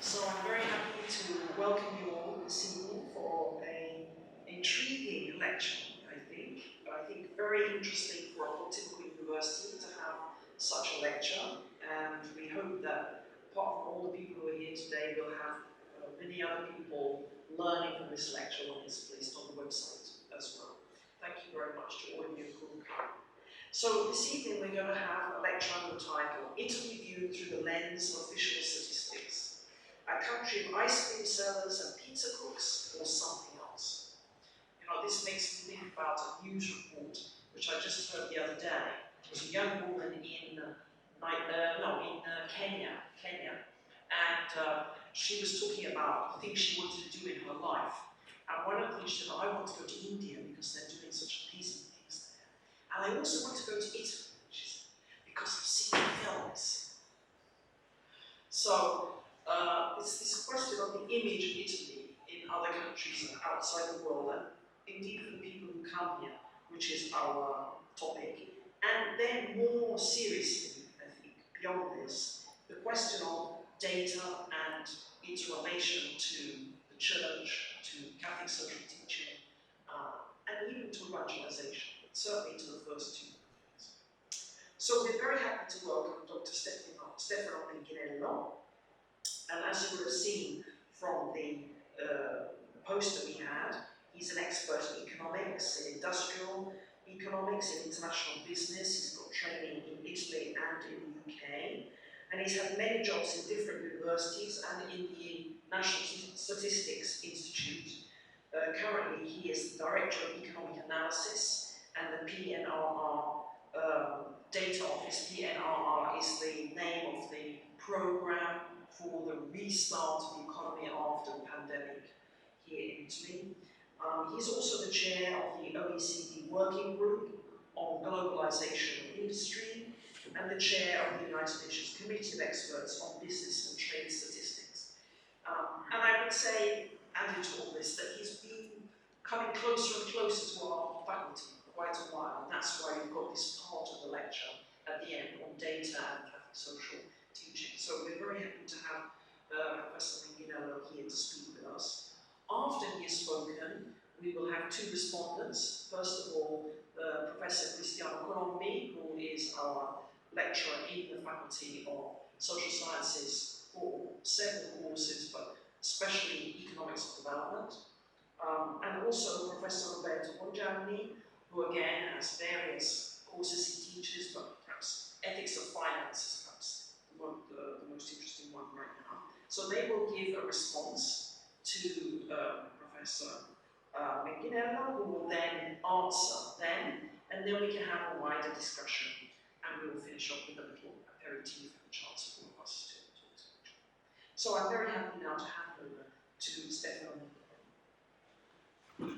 So I'm very happy to welcome you all this evening for an intriguing lecture, I think very interesting for a typical university to have such a lecture, and we hope that apart from all the people who are here today, we'll have many other people learning from this lecture when it's placed on the website as well. Thank you very much to all of you who come. So this evening we're going to have a lecture under the title, Italy Viewed Through the Lens of Official Statistics. A country of ice cream sellers and pizza cooks, or something else. You know, this makes me think about a news report which I just heard the other day. It was a young woman in Kenya, and she was talking about things she wanted to do in her life. And one of the things she said, I want to go to India because they're doing such amazing things there. And I also want to go to Italy, she said, because I've seen the films. So, it's this question of the image of Italy in other countries and outside the world, and indeed for the people who come here, which is our topic. And then more seriously, I think, beyond this, the question of data and its relation to the church, to Catholic social teaching, and even to evangelization, certainly to the first two points. So we're very happy to welcome Dr. Stefano Menghinello. And as you would have seen from the poster we had, he's an expert in economics, in industrial economics, in international business. He's got training in Italy and in the UK. And he's had many jobs in different universities and in the National Statistics Institute. Currently, he is the Director of Economic Analysis and the PNRR Data Office. PNRR is the name of the program for the restart of the economy after the pandemic here in Italy. He's also the chair of the OECD Working Group on Globalization of Industry and the chair of the United Nations Committee of Experts on Business and Trade Statistics. And I would say, added to all this, that he's been coming closer and closer to our faculty for quite a while, and that's why we've got this part of the lecture at the end on data and Catholic social teaching. So we're very happy to have Professor Menghinello here to speak with us. After he has spoken, we will have two respondents. First of all, Professor Cristiano Colombi, who is our lecturer in the Faculty of Social Sciences for several courses, but especially Economics of Development. And also Professor Roberto Bongianni, who again has various courses he teaches, but perhaps Ethics of Finance is perhaps the most interesting one right now. So they will give a response to Professor Menghinello, who will then answer them, and then we can have a wider discussion, and we will finish up with a little aperitif and a chance for all of us to talk to each other. So I'm very happy now to hand over to Stefano. Thank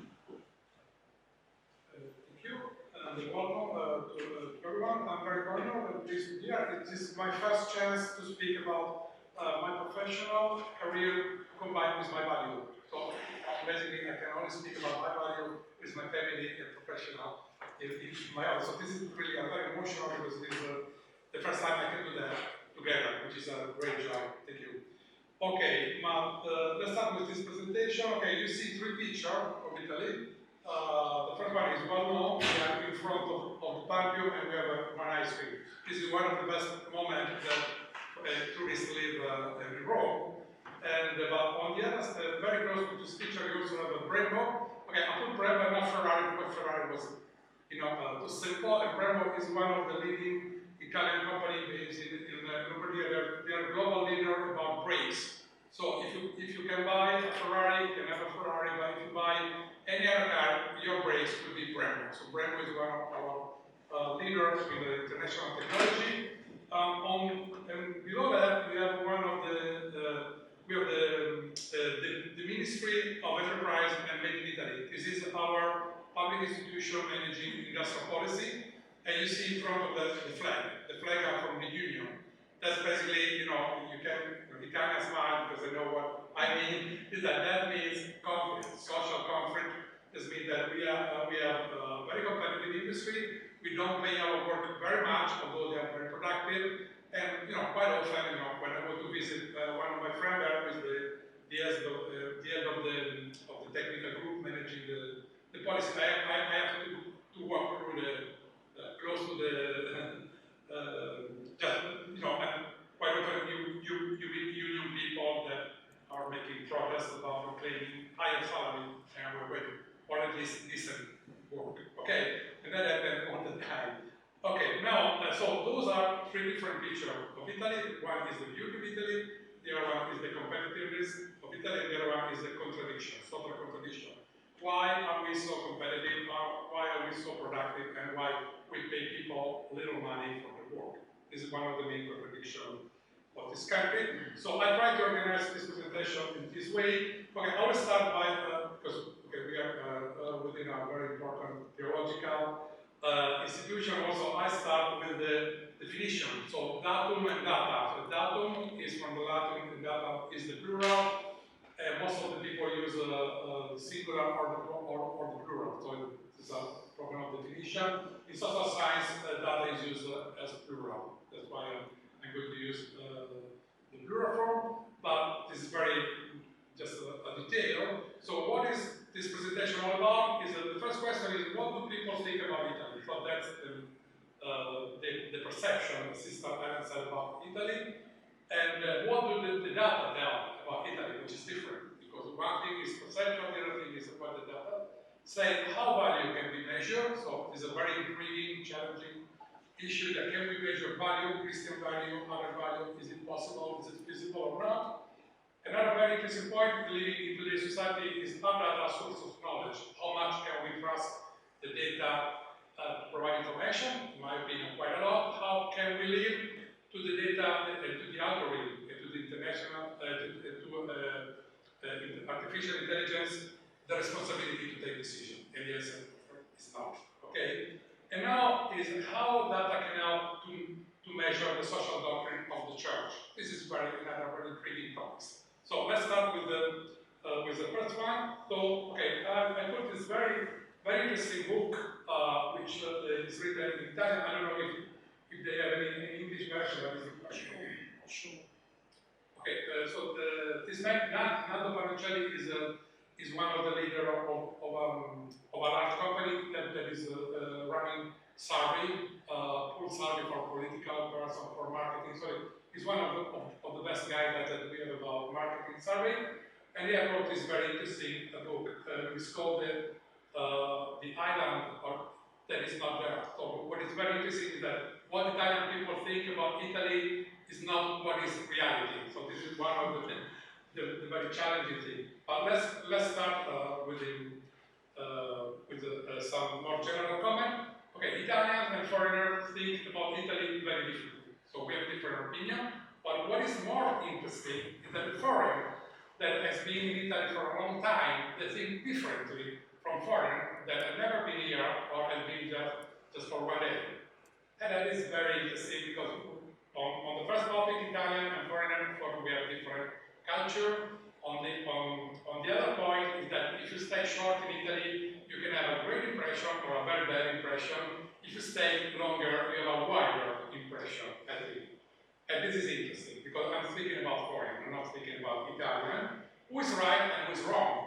you, and welcome to everyone. I'm very honored and pleased to be here. It is my first chance to speak about my professional career combined with my value. So basically, I can only speak about my value with my family and professional. So this is really very emotional because this is the first time I can do that together, which is a great job. Thank you. Okay, let's start with this presentation. Okay, you see three pictures of Italy. The first one is well known. We are in front of the Pantheon and we have one ice cream. This is one of the best moments that tourists live in Rome. And on the other side, very close to this picture, you also have a Brembo. Okay, I put Brembo, not Ferrari, because Ferrari was, too simple. And Brembo is one of the leading Italian companies based in Lombardy. They are a global leader about brakes. So if you can buy a Ferrari, you can have a Ferrari, but if you buy any other car, your brakes could be Brembo. So Brembo is one of our leaders in the international technology. And below that, we have one of the Ministry of Enterprise and Made in Italy. This is our public institution managing industrial policy. And you see in front of the flag are from the Union. That's basically, you can, Italian smile because they know what I mean, is that means conflict, social conflict. This means that we have a very competitive industry. We don't pay our work very much, although they are very productive. And quite often, when I go to visit one of my friends there with what is, I have to walk through close to the, just, you know, and quite often you meet union people that are making protests about claiming higher salary and we're waiting, or at least decent work, okay? And that happens all the time. Okay, now, so those are three different pictures of Italy. One is the beauty of Italy, the other one is the competitiveness of Italy, and the other one is the contradiction, total contradiction. Why are we so competitive? Why are we so productive? And why we pay people little money for the work? This is one of the main contradictions of this country. So I try to organize this presentation in this way. Okay, I will start by, because we are within a very important theological institution. Also, I start with the definition. So datum and data. So datum is from the Latin and data is the plural. Most of the people use the singular or the plural. So it's a problem of definition. In social science, data is used as plural. That's why I'm going to use the plural form, but this is very just a detail. So what is this presentation all about? Is the first question is what do people think about Italy? So that's the perception Sister Anna said about Italy, and what do the data tell about Italy, which is different, because one thing is perception, the other thing is what the data say. How value can be measured? So it's a very intriguing, challenging issue that can we measure value, Christian value, other value, is it possible, is it feasible or not? Another very interesting point living in today's society is are data a source of knowledge? How much can we trust the data to provide information? In my opinion, quite a lot. How can we live to the data and to the algorithm, and to the international, artificial intelligence, the responsibility to take decisions? And the answer is not. Okay? And now is how data can help to measure the social doctrine of the church. This is another very intriguing topic. So let's start with the first one. So okay, I put this very interesting book which is written in Italian. I don't know if they have any English version. Sure. Okay, so this man Nando Paroncelli is one of the leaders of a large company that is running survey, full survey for political person, for marketing. So he's one of the best guys that we have about marketing survey. And he wrote this very interesting book. It's called The Island That Is Not There. So what is very interesting is that what Italian people think about Italy is not what is reality. So this is one of the very challenging thing. But let's start with some more general comment. Okay, Italians and foreigners think about Italy very differently. So we have different opinion. But what is more interesting is that the foreigner that has been in Italy for a long time, they think differently from foreign that have never been here or have been just for 1 day. And that is very interesting because on the first topic, Italian and foreigner, we have different culture. On the other point is that if you stay short in Italy, you can have a great impression or a very bad impression. If you stay longer, you have a wider impression, I think. And this is interesting because I'm speaking about foreign, I'm not speaking about Italian. Who is right and who is wrong?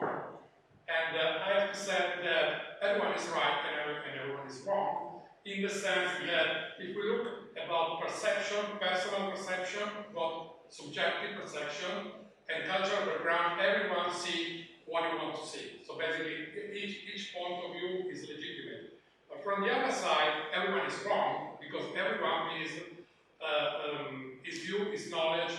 And I have to say that everyone is right and everyone is wrong, in the sense that if we look about perception, personal perception, both subjective perception and cultural background, everyone sees what you want to see. So basically, each point of view is legitimate. But from the other side, everyone is wrong because everyone is his view, his knowledge,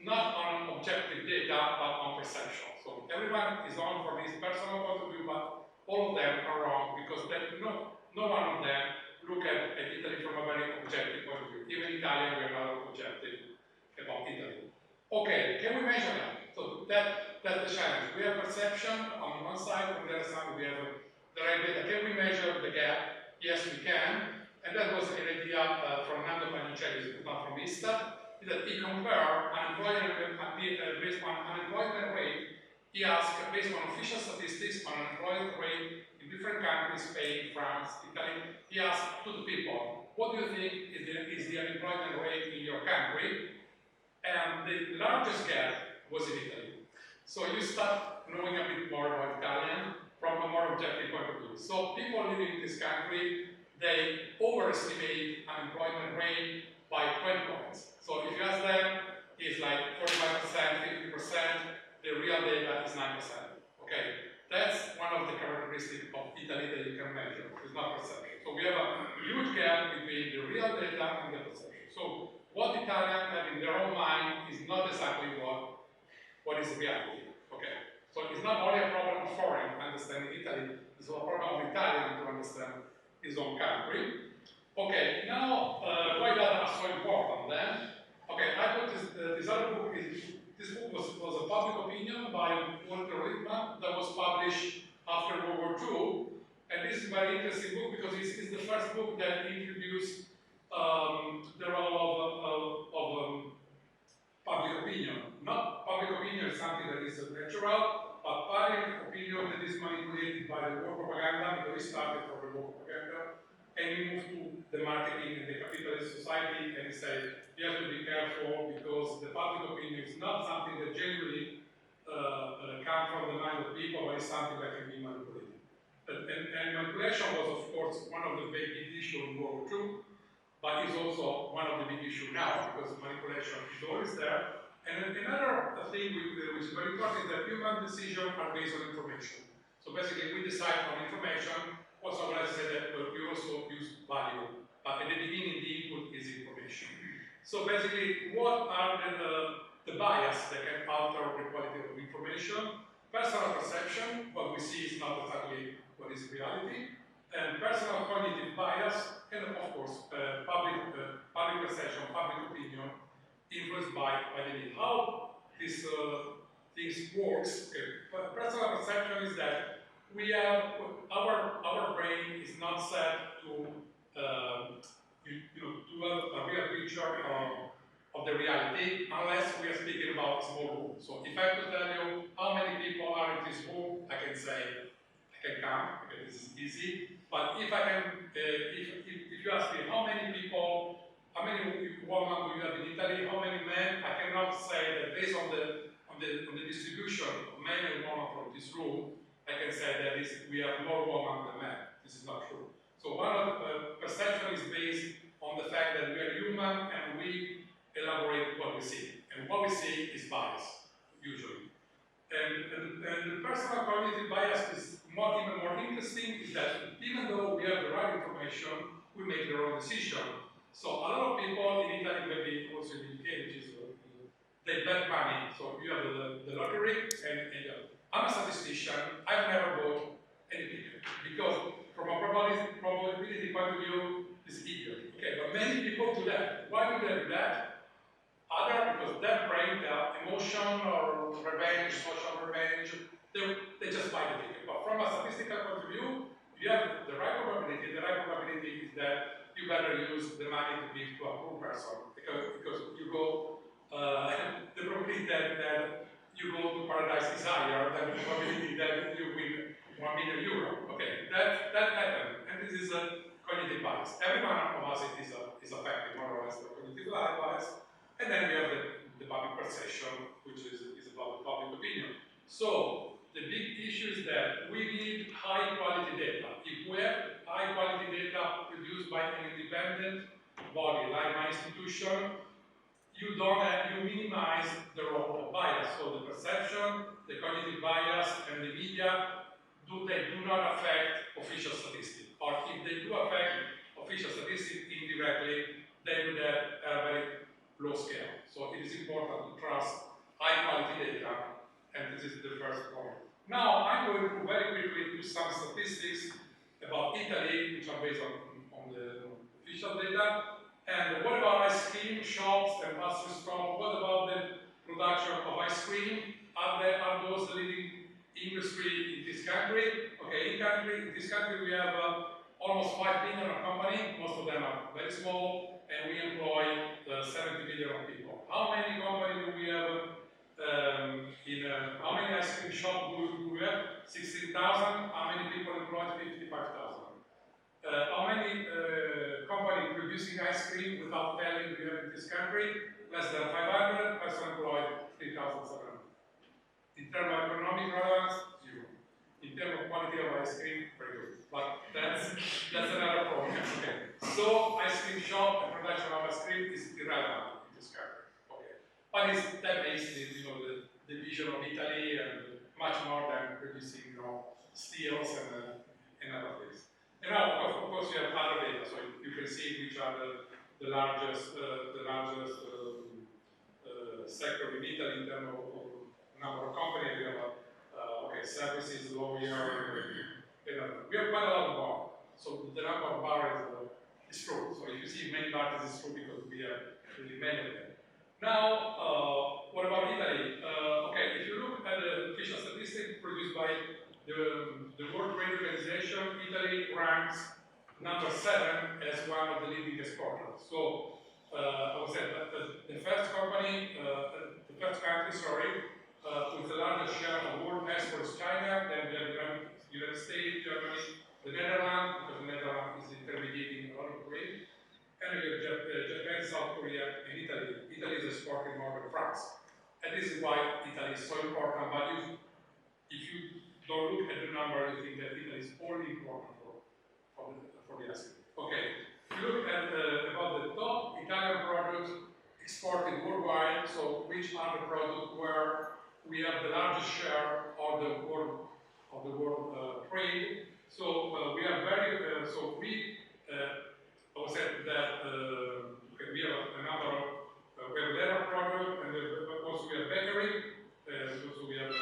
not on objective data, but on perception. So everyone is on from his personal point of view, but all of them are wrong because no one of them look at Italy from a very objective point of view. Even Italian, we are not objective about Italy. Okay, can we measure that? So that's the challenge. We have perception on one side, on the other side we have the right data. Can we measure the gap? Yes, we can. And that was an idea from Nando Paroncelli, not from ISTA, that he compared unemployment based on unemployment rate. He asked, based on official statistics on unemployment rate in different countries, Spain, France, Italy, he asked to the people, what do you think is the unemployment rate in your country? And the largest gap was in Italy. So you start knowing a bit more about Italian from from a more objective point of view. So people living in this country, they overestimate unemployment rate by 20 points. So if you ask them, it's like 45%, 50%, the real data is 9%. Okay, that's one of the characteristics of Italy that you can measure. It's not perception. So we have a huge gap between the real data and the perception. So what Italians have in their own mind is not exactly what is reality. Okay, so it's not only a problem of foreign understanding Italy, it's a problem of Italian to understand his own country. Okay, now why data are so important then? Okay, I put this other book. This book was a public opinion by Walter Lippmann that was published after World War II, and this is a very interesting book because it's the first book that introduced the role of public opinion. Not public opinion is something that is natural, but public opinion that is manipulated by the war propaganda, because it started from the war propaganda, and we moved to the marketing and the capitalist society, and he said, you have to be careful because the public opinion is not something that generally comes from the mind of people, but it's something that can be manipulated. And manipulation was, of course, one of the big issues in World War II, but it's also one of the big issues now, because manipulation is always there. And another thing which is very important is that human decisions are based on information. So basically, we decide on information. Also, let's say that we also use value, but at the beginning, the input is information. So basically, what are the bias that can alter the quality of information? Personal perception, what we see is not exactly what is reality, and personal cognitive bias, and of course, public perception, public opinion, influenced by the need. How this things works? Okay. Personal perception is that we have our brain is not set to to have a real picture of the reality unless we are speaking about a small room. So if I have to tell you how many people are in this room, I can say I can count because this is easy. But if I can, if you ask me how many people, how many women do you have in Italy, how many men, I cannot say that based on the distribution of men and women from this room, I can say that we have more women than men. This is not true. So one of the perception is based on the fact that we are human and we elaborate what we see. And what we see is bias, usually. And the personal cognitive bias is even more interesting is that even though we have the right information, we make the wrong decision. So a lot of people in Italy, maybe also in the UK, which is they bet money. So you have the lottery, and I'm a statistician. I've never bought any ticket because from a probability point of view, it's idiot. Okay, but many people do that. Why do they do that? Either because their brain, their emotion or revenge, social revenge, they just buy the ticket. But from a statistical point of view, you have the right probability. The right probability is that you better use the money to give to a poor person because you go. The probability that you go to paradise is higher than the probability that you win €1 million. Okay, that happened, and this is a cognitive bias. Every one of us is affected more or less by cognitive bias, and then we have the public perception, which is about the public opinion. So the big issue is that we need high quality data. If we have high quality data produced by an independent body like my institution, you minimize the role of bias. So the perception, the cognitive bias, and the media do not affect official statistics. Or if they do affect official statistics indirectly, they would have a very low scale. So it is important to trust high quality data, and this is the first point. Now I'm going to very quickly do some statistics about Italy, which are based on the official data. And what about ice cream shops and pastry stores? What about the production of ice cream? Are those the leading industry in this country? Okay, in this country we have almost 5 billion of companies. Most of them are very small, and we employ 70 million of people. How many companies do we have? How many ice cream shops do we have? 16,000. How many people employed? 55,000. How many companies producing ice cream without telling we have in this country? Less than 500, person employed 3,700. In terms of economic relevance, 0. in terms of quality of ice cream, very good. But that's another problem. Okay. So ice cream shop and production of ice cream is irrelevant in this category. Okay. But that makes the division of Italy and much more than producing steels and other things. And now, of course, you have other data, so you can see which are the largest sector in Italy in terms of number of companies. We have services, lawyer, we have quite a lot of bar. So the number of bar is true. So if you see many bars, it's true because we have really many of them. Now, what about Italy? Okay, if you look at the official statistics produced by the World Trade Organization, Italy ranks number 7 as one of the leading exporters. So I would say that the first country, with the largest share of world exports is China, then we have the United States, Germany, the Netherlands, because the Netherlands is intermediating a lot of trade, and we have Japan, South Korea, and Italy. Italy is exporting more than France. And this is why Italy is so important, but if you don't look at the number, you think that Italy is only important for the asset. Okay, if you look at about the top Italian products exported worldwide, so which are the products where we have the largest share of the world trade. So we are very I would say that we have a number of we have leather product, and also we have bakery, also we have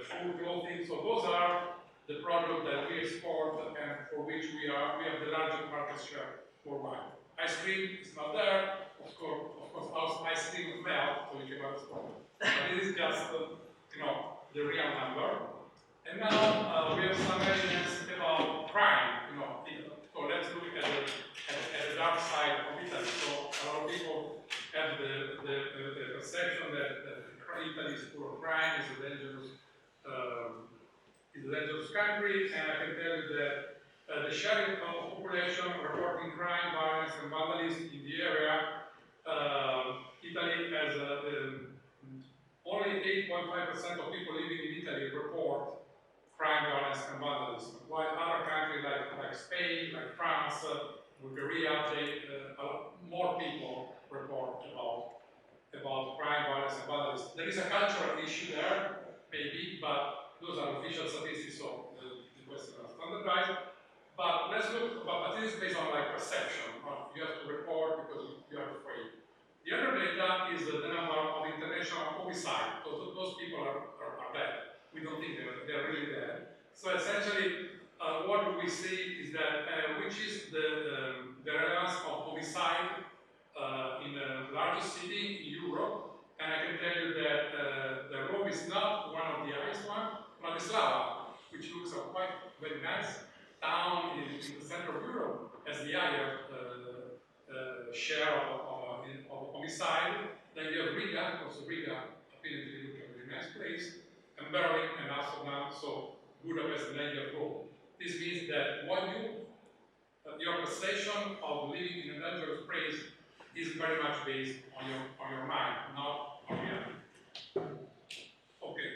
food, clothing. So those are the products that we export and for which we have the largest market share worldwide. Ice cream is not there. Of course, our ice cream melt, so you cannot export it. But this is just the real number. And now we have some evidence about crime. So let's look at the dark side of Italy. So a lot of people have the perception that Italy is full of crime, is a dangerous country, and I can tell you that the share of population reporting crime, violence, and vandalism in the area, Italy has only 8.5% of people living in Italy report crime, violence, and vandalism, while other countries like Spain, like France, Bulgaria, more people report about crime, violence, and vandalism. There is a cultural issue there, maybe, but those are official statistics, so the question is standardized. But let's look, but this is based on perception. You have to report because you are afraid. The other data is the number of international homicides. Those people are dead. We don't think they're really dead. So essentially, what we see is that which is the relevance of homicide in the largest city in Europe. And I can tell you that the Rome is not one of the highest ones. Bratislava, which looks quite very nice town in the center of Europe, has the higher share of homicide. Then you have Riga, also Riga apparently looks a very nice place, and Berlin and Amsterdam, so Budapest and then you have Rome. This means that your perception of living in a dangerous place is very much based on your mind, not on reality. Okay,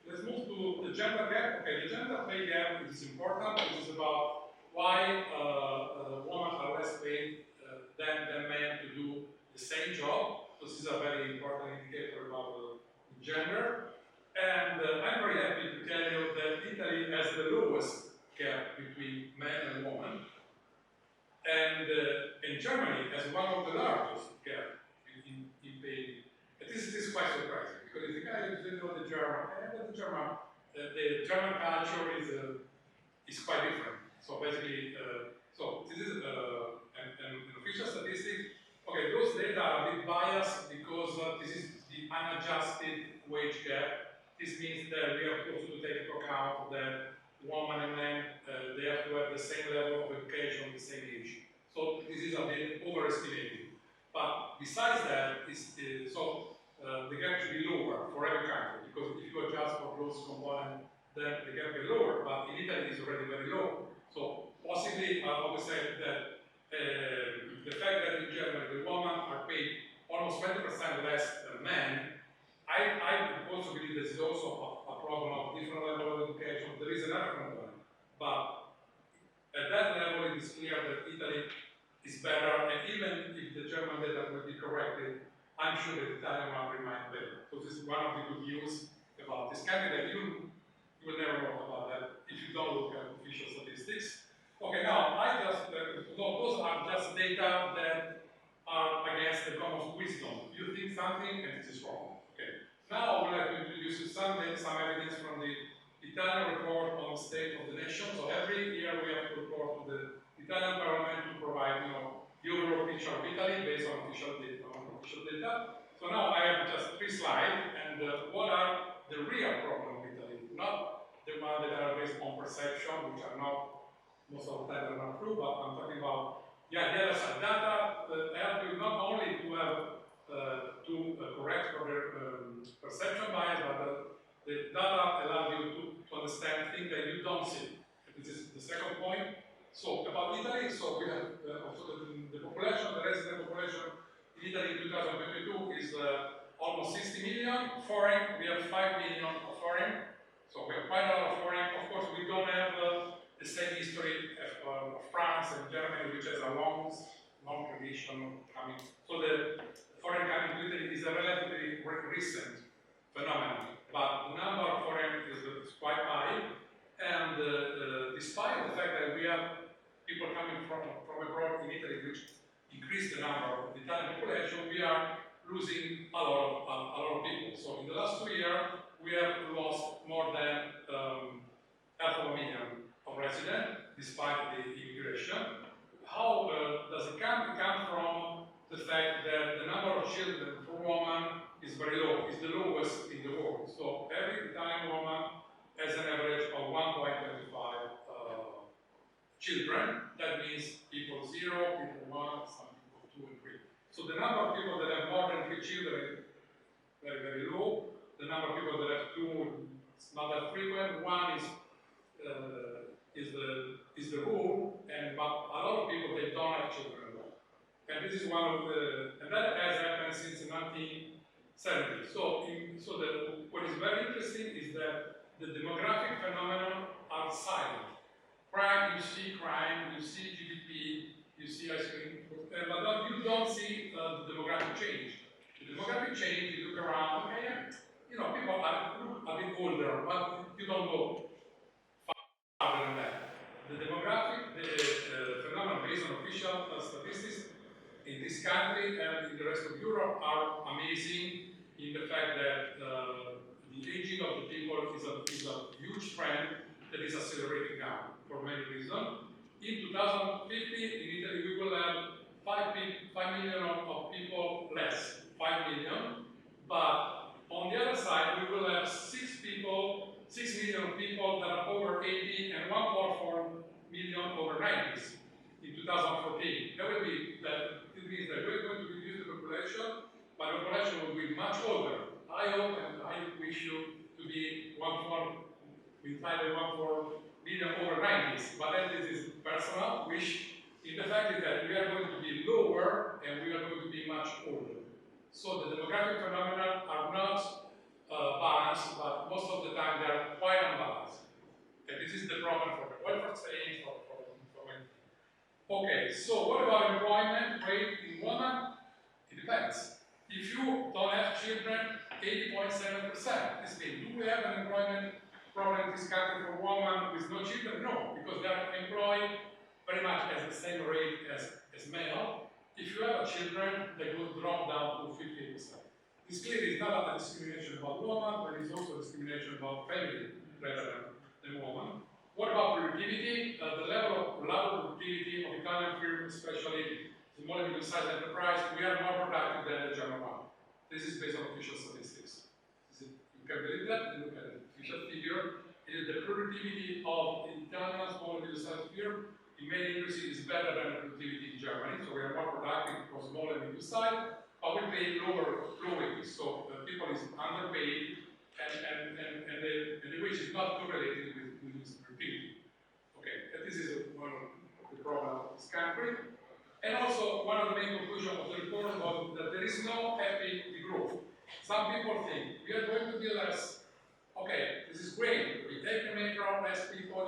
let's move to the gender gap. Okay, the gender pay gap is important. This is about why women are less paid than men to do the same job. This is a very important indicator about gender. And I'm very happy to tell you that Italy has the lowest gap between men and women. And Germany has one of the largest gaps in pay. This is quite surprising because if the guy didn't know the German culture is quite different. So basically, so this is an official statistic. Okay, those data are a bit biased because this is the unadjusted wage gap. This means that we have also to take into account that women and men they have to have the same level of education, the same age. So this is a bit overestimated. But besides that, the gap should be lower for every country because if you adjust for those components, then the gap is lower. But in Italy, it's already very low. So possibly, I would say that the fact that in Germany the women are paid almost 20% less than men, I also believe there's also a problem of different level of education. There is better component. But at that level, it is clear that Italy is better, and even if the German data will be corrected, I'm sure the Italian one remains better. So this is one of the good news about this candidate. You will never know about that if you don't look at official statistics. Okay, now I just, those are just data that are against the common wisdom. You think something and it is wrong. Okay. Now I would like to introduce you some evidence from the Italian report on the state of the nation. So every year we have to report to the Italian Parliament to provide, the overall picture of Italy based on official data. So now I have just 3 slides, and what are the real problems of Italy? Not the ones that are based on perception, which are not, most of the time are not true, but I'm talking about, the other side. Data help you not only to have, to correct for the perception bias, but the data allow you to understand things that you don't see. This is the second point. So about Italy, so we have also the population, the resident population in Italy in 2022 is almost 60 million. Foreign, we have 5 million of foreign. So we have quite a lot of foreign. Of course, we don't have the same history of France and Germany, which has a long tradition of coming. So the foreign coming to Italy is a relatively recent phenomenon. But the number of foreign is quite high. And despite the fact that we have people coming from abroad in Italy, which increase the number of the Italian population, we are losing a lot of people. So in the last 2 years, we have lost more than half of a million of residents, despite the immigration. How does it come? It comes from the fact that the number of children per woman is very low. It's the lowest in the world. So every Italian woman has an average of 1.25 children. That means people 0, people 1, some people 2 and 3. So the number of people that have more than 3 children is very, very low. The number of people that have 2 is not that frequent. 1 is the rule, but a lot of people, they don't have children at all. And this is one of the, and that has happened since the 1970s. So what is very interesting is that the demographic phenomenon are silent. Crime, you see GDP, you see ice cream, but you don't see the demographic change. The demographic change, you look around, okay, people are look a bit older, but you don't go farther than that. The demographic phenomenon based on official statistics in this country and in the rest of Europe are amazing in the fact that the aging of the people is a huge trend that is accelerating now for many reasons. In 2050, in Italy, we will have 5 million of people less, 5 million, but on the other side, we will have 6 million people that are over 80 and 1.4 million over 90s in 2014. That will be that. It means that we're going to reduce the population, but the population will be much older. I hope and I wish you to be 1.4 million over 90s, but then this is personal wish. In the fact is that we are going to be lower and we are going to be much older. So the demographic phenomena are not balanced, but most of the time they are quite unbalanced. And this is the problem for the welfare state, for anything. Okay, so what about employment rate in women? It depends. If you don't have children, 80.7%. This means, do we have an employment problem in this country for women with no children? No, because they are employed very much at the same rate as male. If you have children, they will drop down to 50%. This clearly is not a discrimination about women, but it's also a discrimination about family rather than women. What about productivity? The level of productivity of Italian firms, especially small and medium-sized enterprise, we are more productive than the German one. This is based on official statistics. You can believe that? You look at the official figure. It is the productivity of the Italian small and medium-sized firm in many industries is better than the productivity in Germany. So we are more productive for small and medium-sized, but we pay lower wages. So people is underpaid, and the wage is not correlated with this productivity. Okay, and this is one of the problems of this country. And also, one of the main conclusions of the report was that there is no happy growth. Some people think we are going to be less. Okay, this is great. We take the metro, less people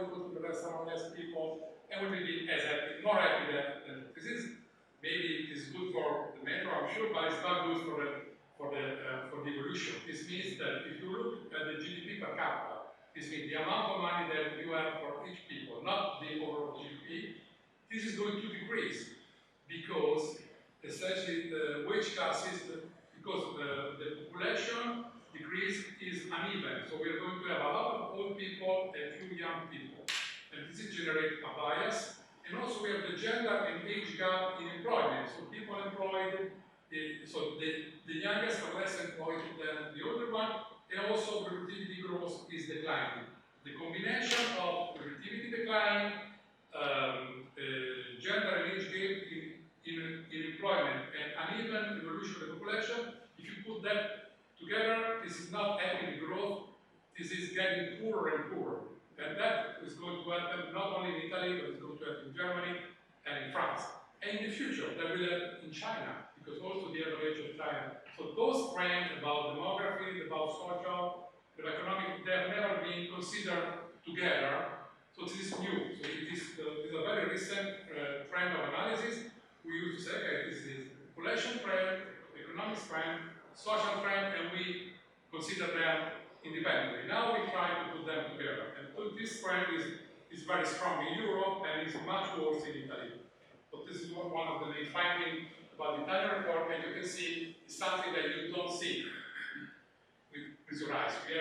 have some less people, and we will be as happy, more happy than this is. Maybe it is good for the metro, I'm sure, but it's not good for the evolution. This means that if you look at the GDP per capita, this means the amount of money that you have for each people, not the overall GDP, this is going to decrease because essentially the wage classes, because the population decrease is uneven. So we are going to have a lot of old people and few young people. And this is generate a bias. And also we have the gender and age gap in employment. So people employed, the youngest are less employed than the older one, and also productivity growth is declining. The combination of productivity decline, gender and age gap in employment, and uneven evolution of the population, if you put that together, this is not having growth, this is getting poorer and poorer. And that is going to happen not only in Italy, but it's going to happen in Germany and in France. And in the future, that will happen in China, because also the average of China. So those trends about demography, about social, and economic, they have never been considered together. So this is new. So it is a very recent trend of analysis. We used to say, okay, this is population trend, economic trend, social trend, and we consider them independently. Now we try to put them together. And this trend is very strong in Europe and is much worse in Italy. But this is one of the main findings about the Italian report, and you can see it's something that you don't see with your eyes. You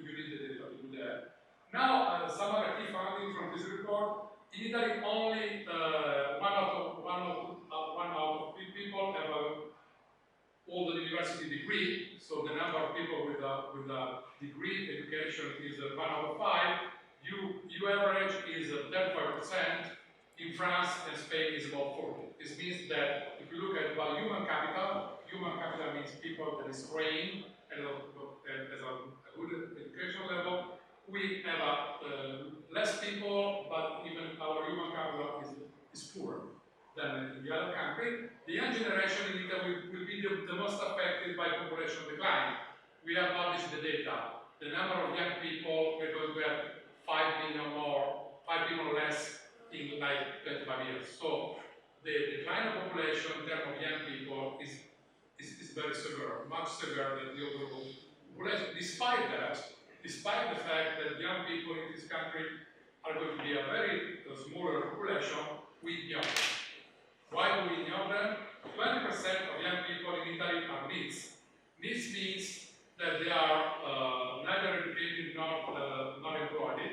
need the data to do that. Now, some other key findings from this report. In Italy, only one out of three people have all the university degree, so the number of people with a degree education is 1 out of 5. EU average is 35%. In France and Spain is about 40. This means that if you look at human capital means people that is trained and has a good education level. We have less people, but even our human capital is poorer than in the other country. The young generation in Italy will be the most affected by population decline. We have published the data. The number of young people, we're going to have 5 million more, 5 million less in like 25 years. So the decline of population in terms of young people is very severe, much severe than the overall population. Despite the fact that young people in this country are going to be a very smaller population, we ignore them. Why do we ignore them? 20% of young people in Italy are needs. Needs means that they are neither educated nor employed.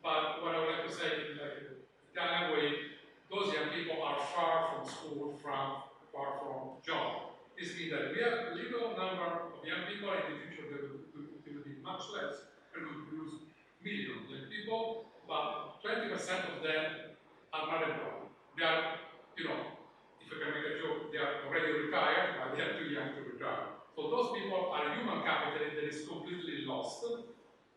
But what I would like to say in the Italian way, those young people are far from school, far from job. This means that we have a little number of young people, in the future there will be much less, and we will lose millions of young people, but 20% of them are not employed. They are, if I can make a joke, they are already retired, but they are too young to retire. So those people are human capital that is completely lost.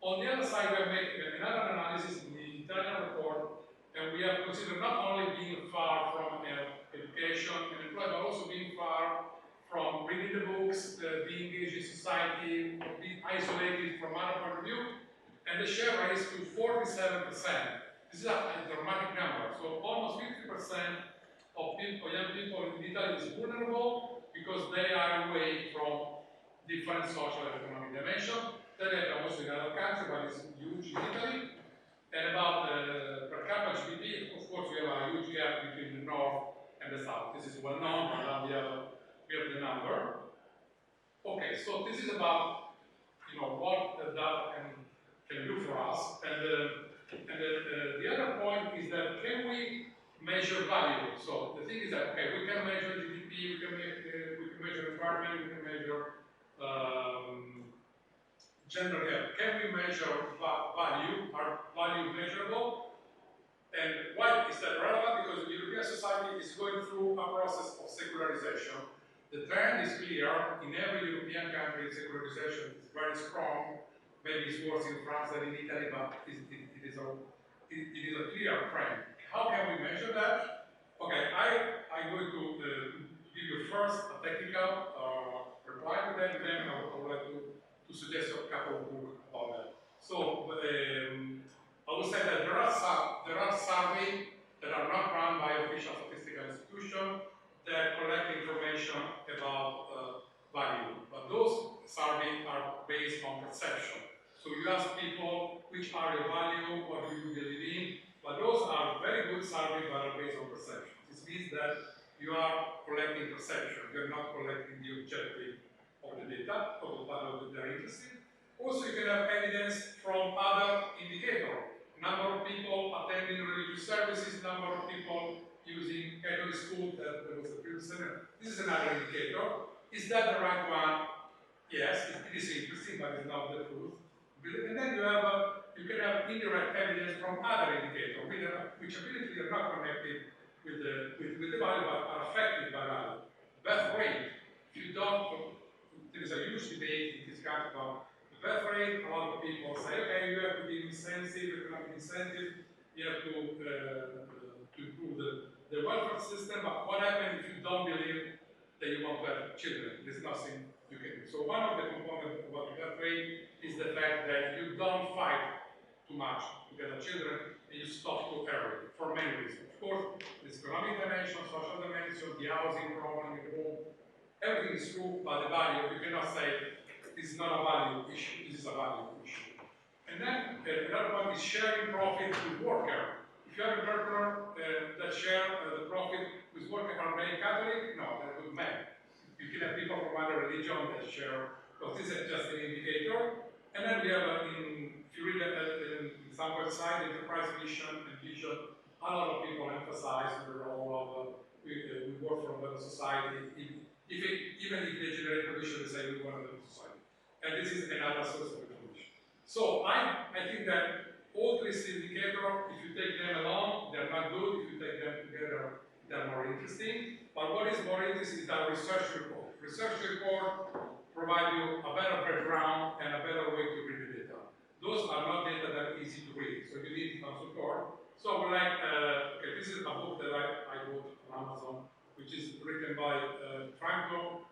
On the other side, we are making another analysis in the Italian report, and we have considered not only being far from education and employment, but also being far from reading the books, being engaged in society, being isolated from other point of view, and the share raised to 47%. This is a dramatic number. So almost 50% of young people in Italy is vulnerable because they are away from different social and economic dimensions. That happens also in other countries, but it's huge in Italy. And about per capita GDP, of course, we have a huge gap between the north and the south. This is well known, but now we have the number. Okay, so this is about what the data can do for us. And the other point is that can we measure value? So the thing is that we can measure GDP, we can measure environment, we can measure gender gap. Can we measure value? Are value measurable? And why is that relevant? Because the European society is going through a process of secularization. The trend is clear. In every European country, secularization is very strong. Maybe it's worse in France than in Italy, but it is a clear trend. How can we measure that? Okay, I'm going to give you first a technical reply to that, and then I would like to suggest a couple of books about that. So I would say that there are you ask people which are your value, what do you believe in, but those are very good surveys that are based on perception. This means that you are collecting perception, you're not collecting the objective of the data, of the value that they're interested. Also, you can have evidence from other indicators. Number of people attending religious services, number of people using Catholic school, that was the previous seminar. This is another indicator. Is that the right one? Yes, it is interesting, but it's not the truth. And then you can have indirect evidence from other indicators, which apparently are not connected with the value, but are affected by value. Birth rate. If you don't, there is a huge debate in this country about the birth rate. A lot of people say, okay, you have to be incentive, you cannot be incentive, you have to improve the welfare system, but what happens if you don't believe that you want to have children? There's nothing you can do. So one of the components of what you have rate is the fact that you don't fight too much to get children, and you stop to error for many reasons. Of course, there's economic dimension, social dimension, the housing problem, the home, everything is true, but the value, you cannot say this is not a value issue, this is a value issue. And then another one is sharing profit with worker. If you have a partner that share the profit with worker, are they Catholic? No, they're good men. You can have people from other religion that share, because this is just an indicator. And then we have, if you read in some website, enterprise mission and vision, a lot of people emphasize the role of we work for a better society. Even if they generate pollution, they say we want a better society. And this is another source of information. So I think that all these indicators, if you take them alone, they're not good. If you take them together, they're more interesting. But what is more interesting is our research report. Research report provide you a better background and a better way to read the data. Those are not data that are easy to read, so you need some support. So we're like, okay, this is a book that I bought on Amazon, which is written by Franco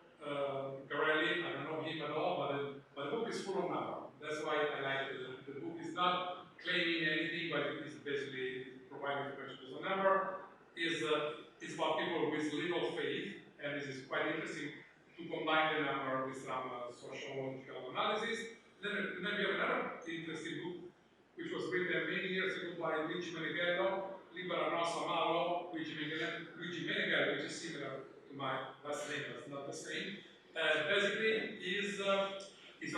Garelli. I don't know him at all, but the book is full of numbers. That's why I like it. The book is not claiming anything, but it is basically providing information. So number is about people with little faith, and this is quite interesting to combine the number with some sociological analysis. Then we have another interesting book, which was written many years ago by Menghinello, Libera Nostra Malo, Luigi Menghinello, which is similar to my last name, but it's not the same. Basically, he's a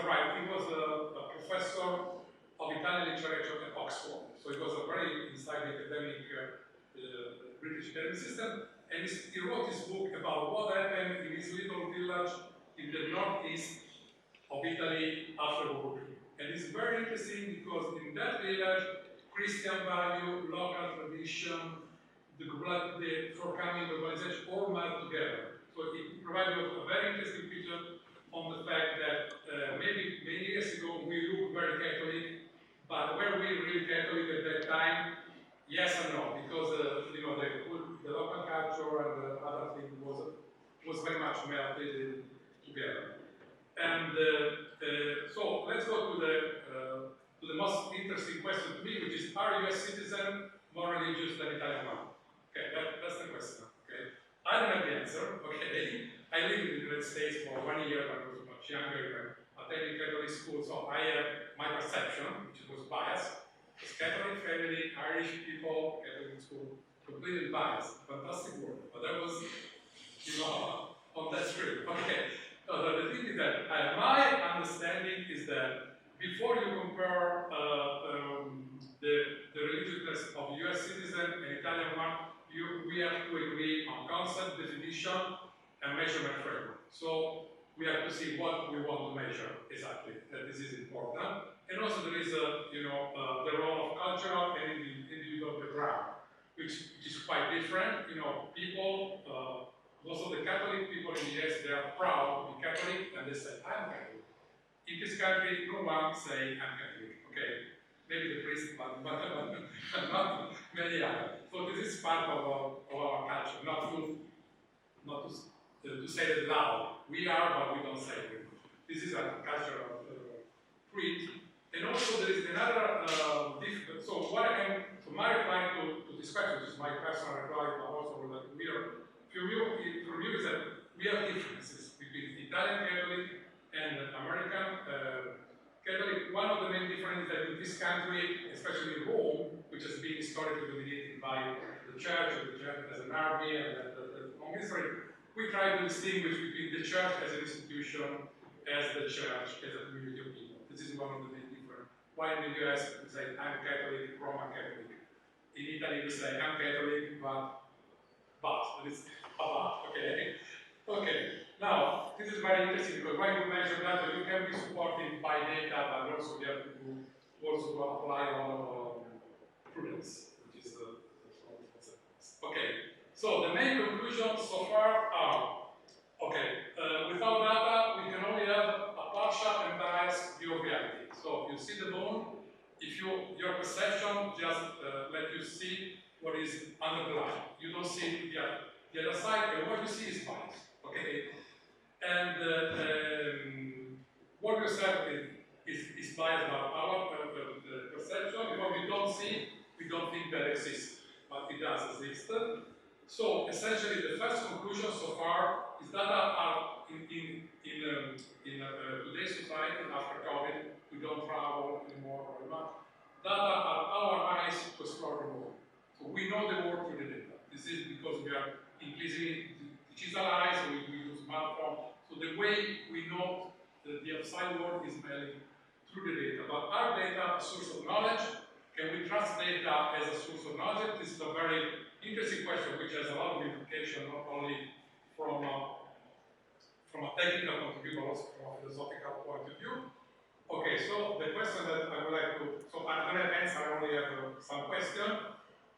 writer. He was a professor of Italian literature at Oxford, so he was a very inside the academic British academic system, and he wrote this book about what happened in his little village in the northeast of Italy after World War II. And it's very interesting because in that village, Christian value, local tradition, the forthcoming globalization all meld together. So it provides a very interesting picture on the fact that maybe many years ago we looked very Catholic, but were we really Catholic at that time? Yes and no, because the local culture and the other thing was very much melted together. And so let's go to the most interesting question to me, which is: are U.S. citizens more religious than Italian one? Okay, that's the question. Okay, I don't have the answer. Okay, I lived in the United States for 1 year when I was much younger, attending Catholic school, so I have my perception, which was biased. Catholic family, Irish people, Catholic school, completely biased. Fantastic word. But that was, on that street. Okay. So the thing is that my understanding is that before you compare the religiousness of US citizen and Italian one, we have to agree on concept, definition, and measurement framework. So we have to see what we want to measure exactly. That this is important. And also there is the role of cultural and individual background, which is quite different. People, most of the Catholic people in the US, they are proud to be Catholic, and they say, I'm Catholic. In this country, no one say, I'm Catholic. Okay, maybe the priest, but not many others. So this is part of our culture, not to say it loud. We are, but we don't say it. This is a cultural creed. And also there is another difficult, so my reply to this question, which is my personal reply, but also like we are, from you is that we have differences between Italian Catholic and American Catholic. One of the main differences this country, especially Rome, which has been historically dominated by the church as an army and the long history, we try to distinguish between the church as an institution, as the church as a community of people. This is one of the main differences. Why in the US we say I'm Catholic, Roman Catholic. In Italy we say I'm Catholic, but it's okay. Okay. Now this is very interesting because when you measure that, you can be supported by data, but also you have to apply on prudence, which is the okay. So the main conclusions so far are okay. Without data, we can only have a partial and biased view of reality. So you see the moon. If your perception just let you see what is under the line. You don't see the other side, and what you see is biased. Okay, and what you observe is biased by our perception. What we don't see, we don't think that exists, but it does exist. So essentially, the first conclusion so far is that in today's society after COVID, we don't travel anymore very much. Data are our eyes to explore the world. So we know the world through the data. This is because we are increasingly digitalized, we use smartphones. So the way we know the outside world is mainly through the data. But are data a source of knowledge? Can we trust data as a source of knowledge? This is a very interesting question, which has a lot of implication, not only from a technical point of view, but also from a philosophical point of view. Okay, so the question that I would like to, so I'm going to answer, I only have some questions.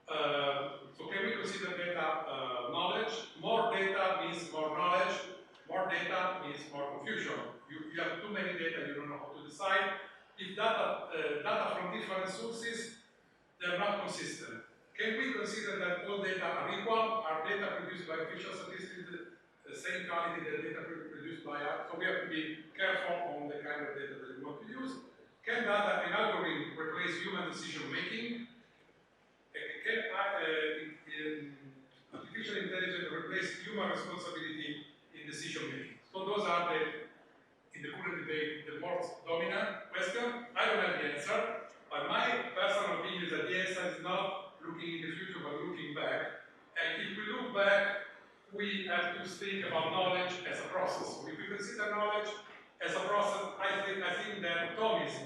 So can we consider data knowledge? More data means more knowledge. More data means more confusion. You have too many data, you don't know how to decide. If data from different sources, they're not consistent. Can we consider that all data are equal? Are data produced by official statistics the same quality that data produced by us? So we have to be careful on the kind of data that we want to use. Can data and algorithm replace human decision making? Can artificial intelligence replace human responsibility in decision making? So those are in the current debate, the most dominant question. I don't have the answer, but my personal opinion is that the answer is not looking in the future, but looking back. And if we look back, we have to think about knowledge as a process. So if we consider knowledge as a process, I think that Thomism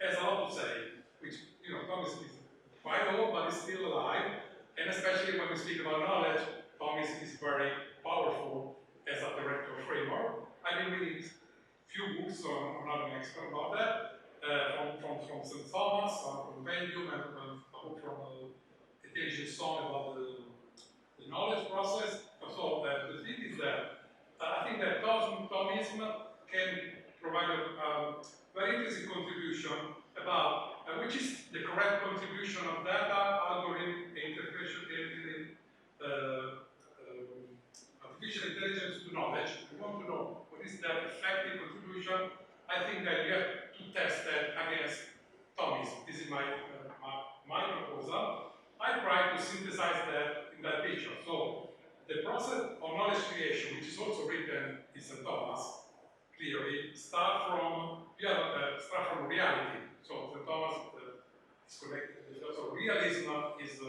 has a lot to say, which, Thomism is quite old, but it's still alive. And especially when we speak about knowledge, Thomism is very powerful as a director framework. I've been reading a few books, so I'm not an expert about that, from St. Thomas, from Vendium, and a book from Etienne Song about the knowledge process. So the thing is that I think that Thomism can provide a very interesting contribution about which is the correct contribution of data, algorithm, interpretation, artificial intelligence to knowledge. We want to know what is their effective contribution. I think that you have to test that against Thomism. This is my proposal. I try to synthesize that in that picture. So the process of knowledge creation, which is also written in St. Thomas, clearly start from reality. So St. Thomas is connected. So realism is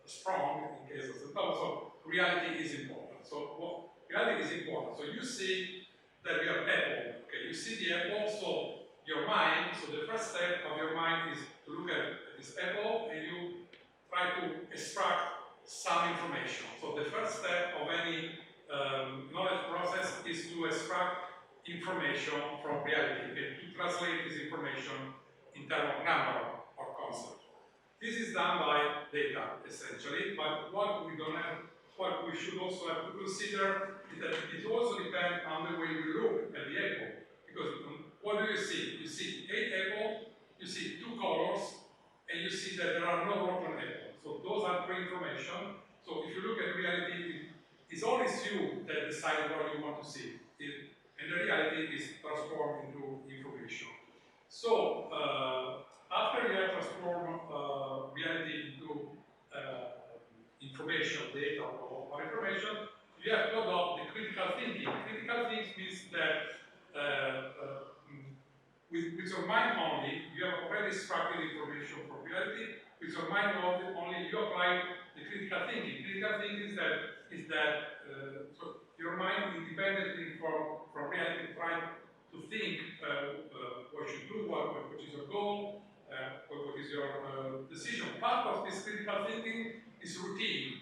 strong in case of St. Thomas. So reality is important. So reality is important. So you see that you have apple. Okay, you see the apple. So your mind. So the first step of your mind is to look at this apple and you try to extract some information. So the first step of any knowledge process is to extract information from reality and to translate this information in terms of number or concept. This is done by data, essentially, but what we should also have to consider is that it also depends on the way we look at the apple. Because what do you see? You see 8 apples, you see 2 colors, and you see that there are no rotten apples. So those are pre-information. So if you look at reality, it's always you that decide what you want to see. And the reality is transformed into information. So after you have transformed reality into information, data, or information, you have to adopt the critical thinking. Critical thinking means that with your mind only, you have already very extracted information from reality. With your mind only you apply the critical thinking. Critical thinking is that so your mind independently from reality trying to think what you do, what is your goal, what is your decision. Part of this critical thinking is routine.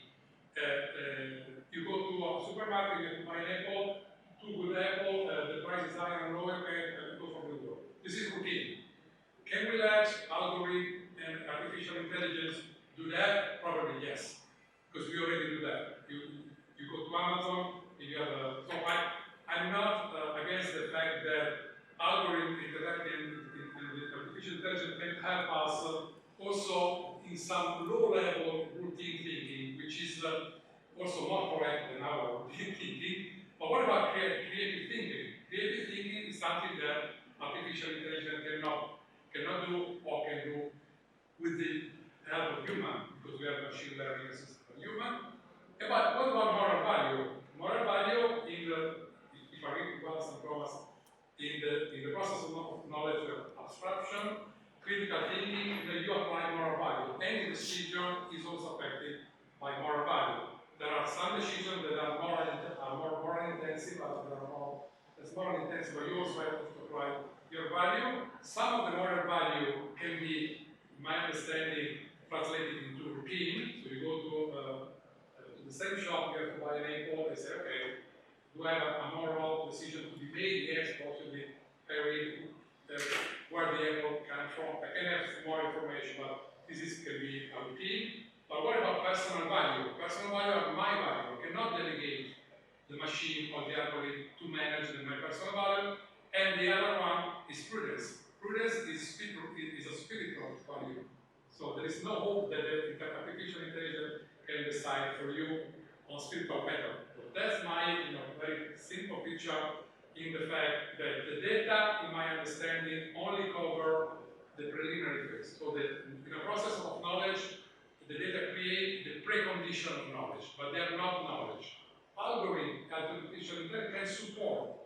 You go to a supermarket, you buy an apple, two good apple, the price is higher and lower, and go from the door. This is routine. Can we let algorithm and artificial intelligence do that? Probably yes, because we already do that. You go to Amazon, you have a, so I'm not against the fact that algorithm interacting with artificial intelligence can help us also in some low-level routine thinking, which is also more correct than our routine thinking. But what about creative thinking? Creative thinking is something that artificial intelligence cannot do or can do with the help of human, because we have machine learning assisted by human. But what about moral value? Moral value in the, if I read Wallace and Thomas, in the process of knowledge abstraction, critical thinking, you apply moral value. Any decision is also affected by moral value. There are some decisions that are more moral intensive, but there are more less moral intensive, but you also have to apply your value. Some of the moral value can be, in my understanding, translated into routine. So you go to the same shop, you have to buy an apple, they say, okay, do I have a moral decision to be made? Yes, possibly. I read where the apple comes from. I can have more information, but this can be a routine. But what about personal value? Personal value are my value. I cannot delegate the machine or the algorithm to manage my personal value. And the other one is prudence. Prudence is a spiritual value. So there is no hope that the artificial intelligence can decide for you on spiritual matter. So that's my very simple picture in the fact that the data, in my understanding, only cover the preliminary phase. So in the process of knowledge, the data create the precondition of knowledge, but they are not knowledge. Algorithm, artificial intelligence can support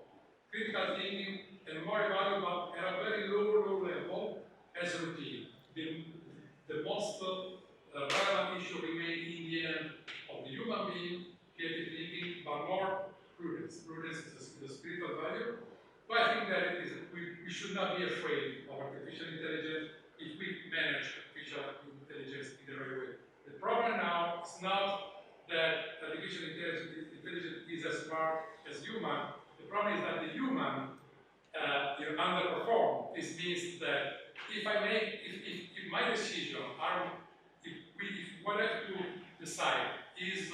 critical thinking and moral value, but at a very low level as routine. The most relevant issue remains in the end of the human being, creative thinking, but more prudence. Prudence is the spiritual value. But I think that we should not be afraid of artificial intelligence if we manage artificial intelligence in the right way. The problem now is not that artificial intelligence is as smart as human. The problem is that the human underperform. This means that if my decision are, if what I have to decide is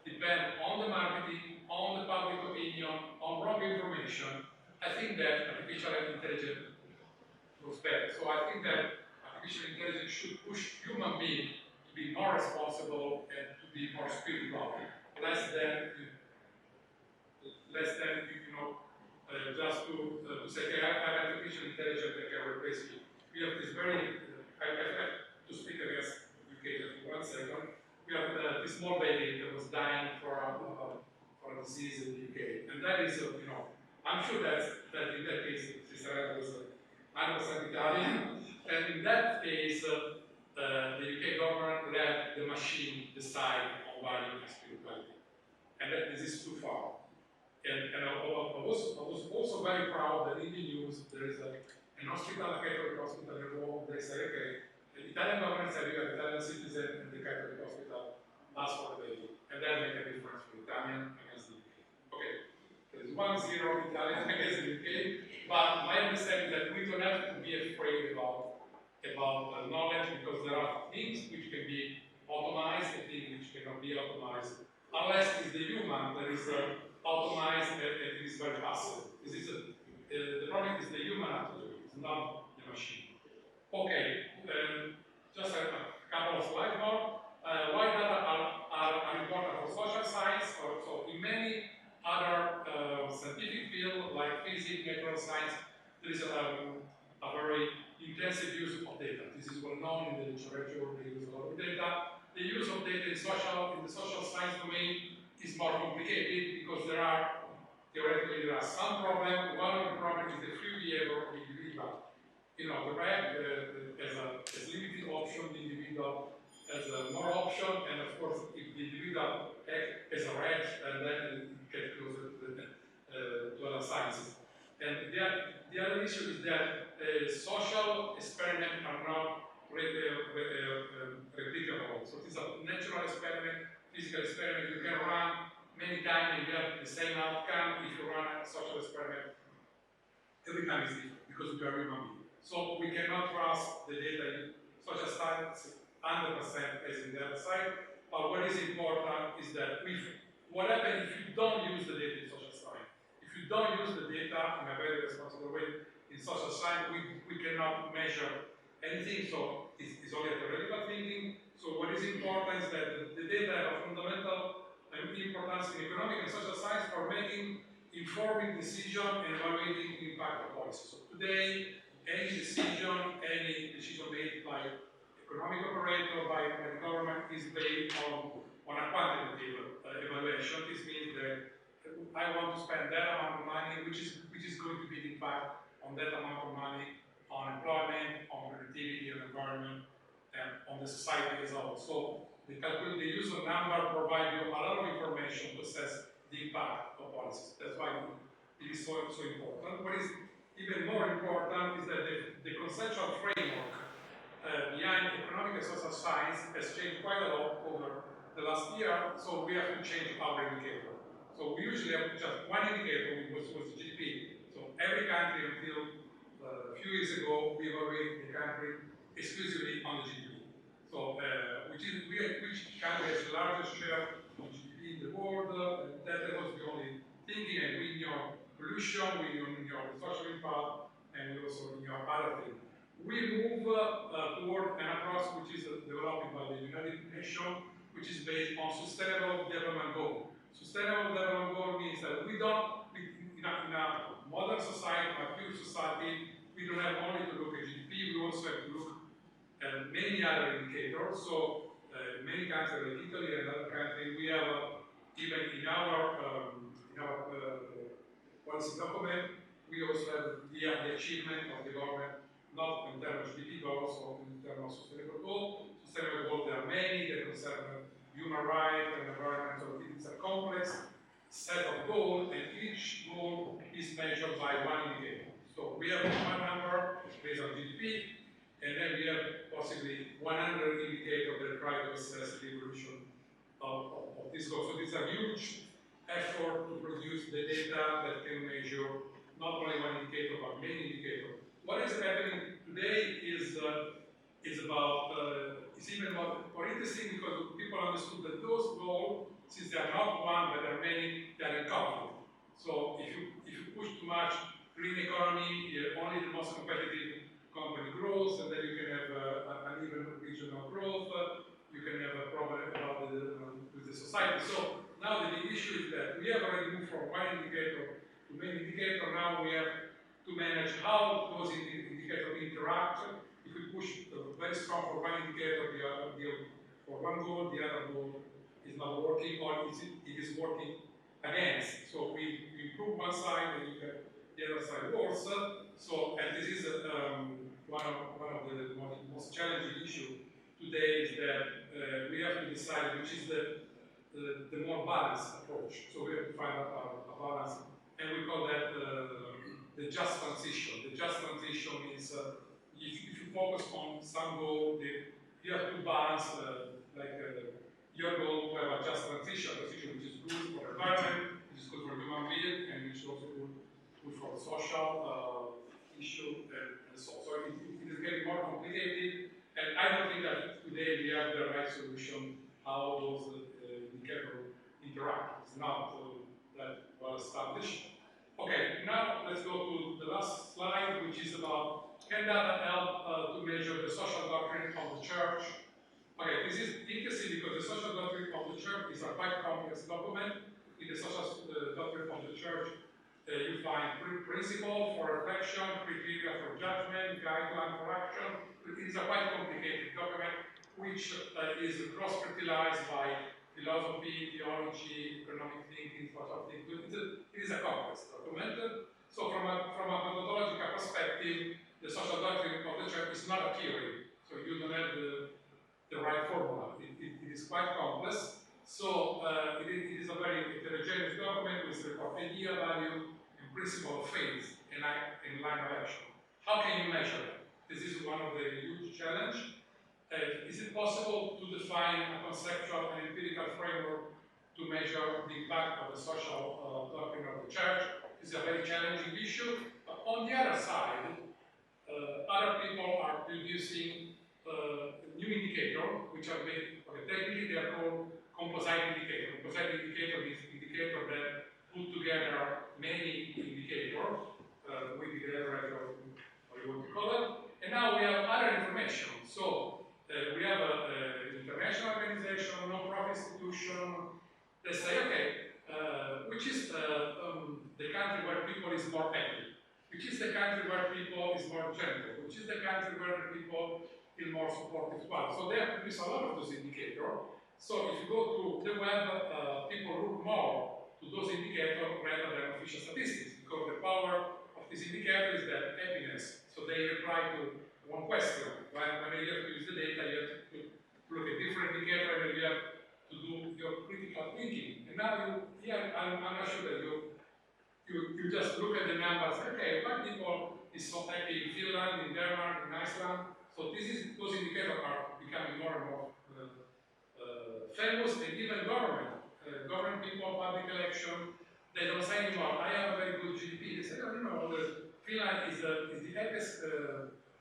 depend on the marketing, on the public opinion, on wrong information, I think that artificial intelligence goes better. So I think that artificial intelligence should push human beings to be more responsible and to be more spiritual, less than just to say, okay, I have artificial intelligence that can replace me. We have this very, I have to speak against UK just for 1 second. We have this small baby that was dying for a disease in the UK, and that is, I'm sure that in that case, Sister was 100% Italian, and in that case, the UK government let the machine decide on value and spirituality, and that this is too far. And I was also very proud that in the news there is an hospital, a Catholic hospital in Rome. They say, okay, the Italian government said you are Italian citizen, and the Catholic hospital asks for the baby, and that makes a difference for Italian against the UK. Okay, there is 1-0 Italian against the UK, but my understanding is that we don't have to be afraid about knowledge, because there are things which can be automized and things which cannot be automized, unless it's the human that is automized and it is very passive. The problem is the human attitude, it's not the machine. Okay, just a couple of slides more. Why data are important for social science? So in many other scientific fields like physics, natural science, there is a very intensive use of data. This is well known in the literature, they use a lot of data. The use of data in the social science domain is more complicated, because theoretically there are some problems. One of the problems is the free behavior of the individual. the red has limited option, the individual has more option, and of course, if the individual acts as a red, then it gets closer to other sciences. And the other issue is that social experiments are not replicable. So it's a natural experiment, physical experiment. You can run many times and you have the same outcome. If you run a social experiment, every time is different because we are human beings. So we cannot trust the data in social science 100% as in the other side. But what is important is that what happens if you don't use the data in social science? If you don't use the data in a very responsible way in social science, we cannot measure anything. So it's only a theoretical thinking. So what is important is that the data have a fundamental importance in economic and social science for making informing decision and evaluating the impact of policy. So today, any decision made by economic operator, by the government, is based on a quantitative evaluation. This means that I want to spend that amount of money, which is going to be the impact on that amount of money on employment, on productivity, on environment, and on the society as a whole. So the use of number provides you a lot of information to assess the impact of policies. That's why it is so important. What is even more important is that the conceptual framework behind economic and social science has changed quite a lot over the last year, so we have to change our indicator. So we usually have just one indicator, which was GDP. So every country until a few years ago, we evaluated the country exclusively on the GDP. So which country has the largest share of GDP in the world, that was the only thinking, and we knew pollution, we knew the social impact, and we also knew other things. We move toward an approach which is developed by the United Nations, which is based on sustainable development goal. Sustainable development goal means that in a modern society, a pure society, we don't have only to look at GDP, we also have to look at many other indicators. So many countries like Italy and other countries, we have even in our policy document, we also have the achievement of the government, not in terms of GDP, but also in terms of sustainable goals. Sustainable goals, there are many that concern human rights and environment, so it's a complex set of goals, and each goal is measured by one indicator. So we have one number based on GDP, and then we have possibly 100 indicators that try to assess the evolution of this goal. So it's a huge effort to produce the data that can measure not only one indicator, but many indicators. What is happening today is even more interesting because people understood that those goals, since they are not one, but there are many, they are in conflict. So if you push too much green economy, only the most competitive company grows, and then you can have uneven regional growth. You can have a problem about with the society. So now the big issue is that we have already moved from one indicator to many indicators. Now we have to manage how those indicators interact. If we push very strong for one indicator, for one goal, the other goal is not working, or it is working against. So we improve one side, and the other side worse. So, and this is one of the most challenging issues today, is that we have to decide which is the more balanced approach. So we have to find out a balance, and we call that the just transition. The just transition means if you focus on some goal, you have to balance your goal to have a just transition which is good for environment, which is good for human being, and which is also good for social issue and so on. So it is getting more complicated, and I don't think that today we have the right solution how those indicators interact. It's not that well established. Okay, now let's go to the last slide, which is about can data help to measure the social doctrine of the church? Okay, this is interesting because the social doctrine of the church is a quite complex document. In the social doctrine of the church, you find principle for reflection, criteria for judgment, guideline for action. It is a quite complicated document which is cross-fertilized by philosophy, theology, economic thinking, social thinking. It is a complex document. So from a methodological perspective, the social doctrine of the church is not a theory, so you don't have the right formula. It is quite complex, so it is a very heterogeneous document with report idea, value, and principle of faith and line of action. How can you measure that? This is one of the huge challenges. Is it possible to define a conceptual and empirical framework to measure the impact of the social doctrine of the church? This is a very challenging issue. But on the other side, other people are producing new indicators, which are made, technically they are called composite indicator. Composite indicator is indicator that put together many indicators with the average of what you want to call it. And now we have other information. So we have an international organization, non-profit institution. They say, okay, which is the country where people is more happy? Which is the country where people is more gentle? Which is the country where the people is more supportive to others? So they have produced a lot of those indicators. So if you go to the web, people look more to those indicators rather than official statistics, because the power of this indicator is that happiness. So they reply to one question. When you have to use the data, you have to look at different indicators and you have to do your critical thinking. And now I'm not sure that you just look at the numbers, okay, why people is so happy in Finland, in Denmark, in Iceland. So those indicators are becoming more and more famous, and even government people, public election, they don't say anymore, I have a very good GDP. They say, no, Finland is the happiest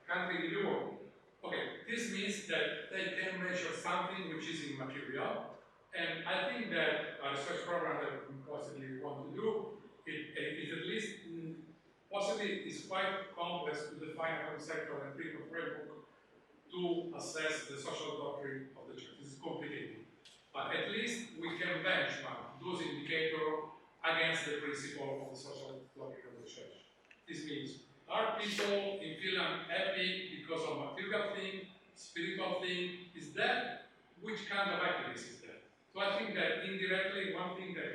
country in the world. Okay, this means that they can measure something which is immaterial, and I think that a research program that we possibly want to do, it at least possibly is quite complex to define a conceptual and critical framework to assess the social doctrine of the church. This is complicated, but at least we can benchmark those indicators against the principle of the social doctrine of the church. This means, are people in Finland happy because of material thing, spiritual thing? Is that, which kind of happiness is that? So I think that indirectly, one thing that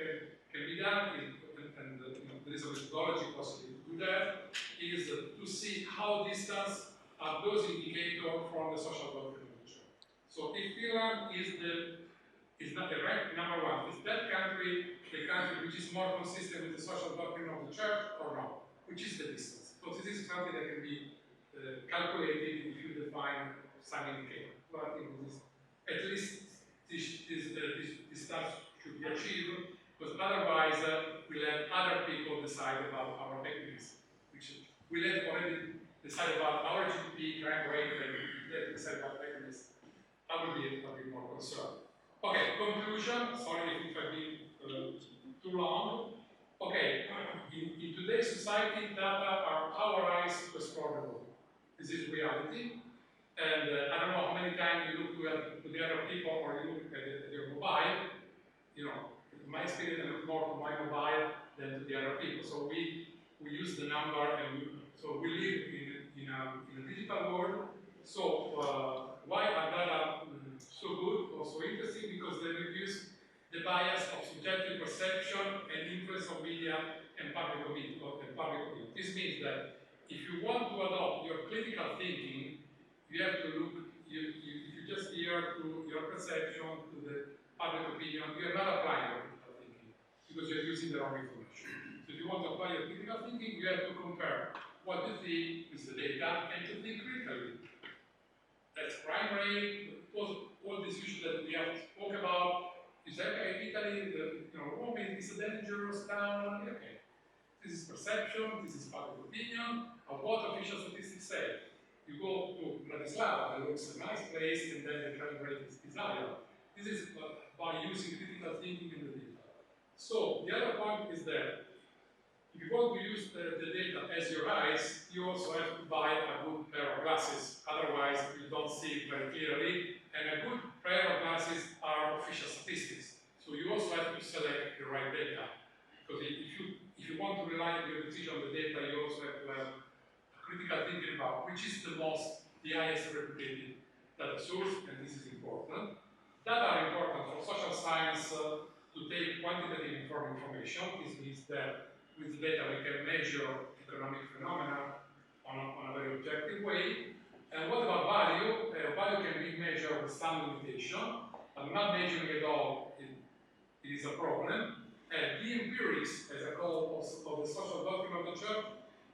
can be done is, and there is a methodology possibly to do that, is to see how distant are those indicators from the social doctrine of the church. So if Finland is not the rank number one, is that country the country which is more consistent with the social doctrine of the church or not? Which is the distance? So this is something that can be calculated if you define some indicator. So I think this, at least this task should be achieved, because otherwise we'll let other people decide about our happiness, which we'll let already decide about our GDP, crime rate, and let decide about happiness. I will be a bit more concerned. Okay, conclusion. Sorry if I've been too long. Okay, in today's society, data are our eyes to explore the world. This is reality. And I don't know how many times you look to the other people or you look at your mobile. In my experience, I look more to my mobile than to the other people. So we use the number, and so we live in a digital world. So why are data so good or so interesting? Because they reduce the bias of subjective perception and influence of media and public opinion. This means that if you want to adopt your critical thinking, you have to look, if you just hear to your perception, to the public opinion, you are not applying your critical thinking because you're using the wrong information. So if you want to apply your critical thinking, you have to compare what you think with the data and to think critically. That's crime rate, all these issues that we have spoke about. You say, okay, Italy, Rome is a dangerous town. Okay, this is perception, this is public opinion, of what official statistics say. You go to Bratislava, it looks a nice place, and then the crime rate is higher. This is by using critical thinking in the data. So the other point is that if you want to use the data as your eyes, you also have to buy a good pair of glasses. Otherwise, you don't see it very clearly. And a good pair of glasses are official statistics. So you also have to select the right data. Because if you want to rely on your decision on the data, you also have to have critical thinking about which is the highest replicated data source, and this is important. Data are important for social science to take quantitative information. This means that with data we can measure economic phenomena on a very objective way. And what about value? Value can be measured with some limitation, but not measuring at all, it is a problem. And the empirics, as a goal of the social doctrine of the church,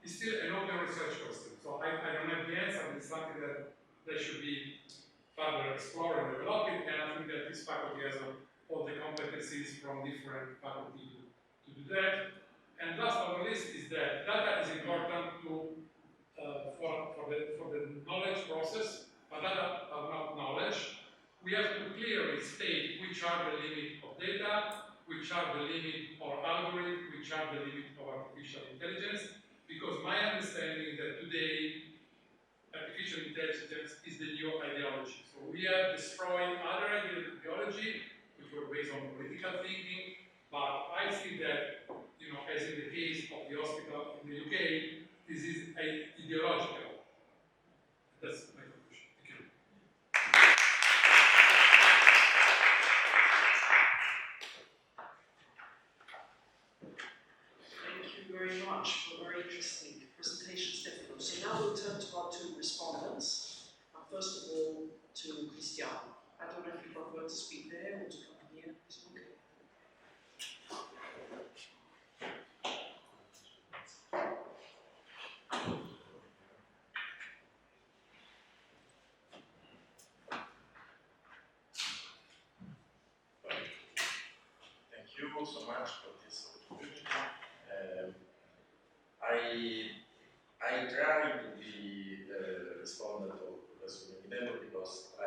is still an open research question. So I don't have the answer, it's something that should be further explored and developed, and I think that this faculty has all the competencies from different faculty to do that. And last but not least is that data is important to for the knowledge process, but data are not knowledge. We have to clearly state which are the limits of data, which are the limit of algorithm, which are the limit of artificial intelligence, because my understanding is that today artificial intelligence is the new ideology. So we have destroyed other ideology, which were based on political thinking, but I see that, you know, as in the case of the hospital in the UK, this is ideological. That's my conclusion. Thank you. Thank you very much for a very interesting presentation, Stefano. So now we'll turn to our two respondents. First of all, to Cristiano. I don't know if you prefer to speak there or to come here. It's okay. Thank you so much for this opportunity. I try to be the respondent of Professor Menghinello because I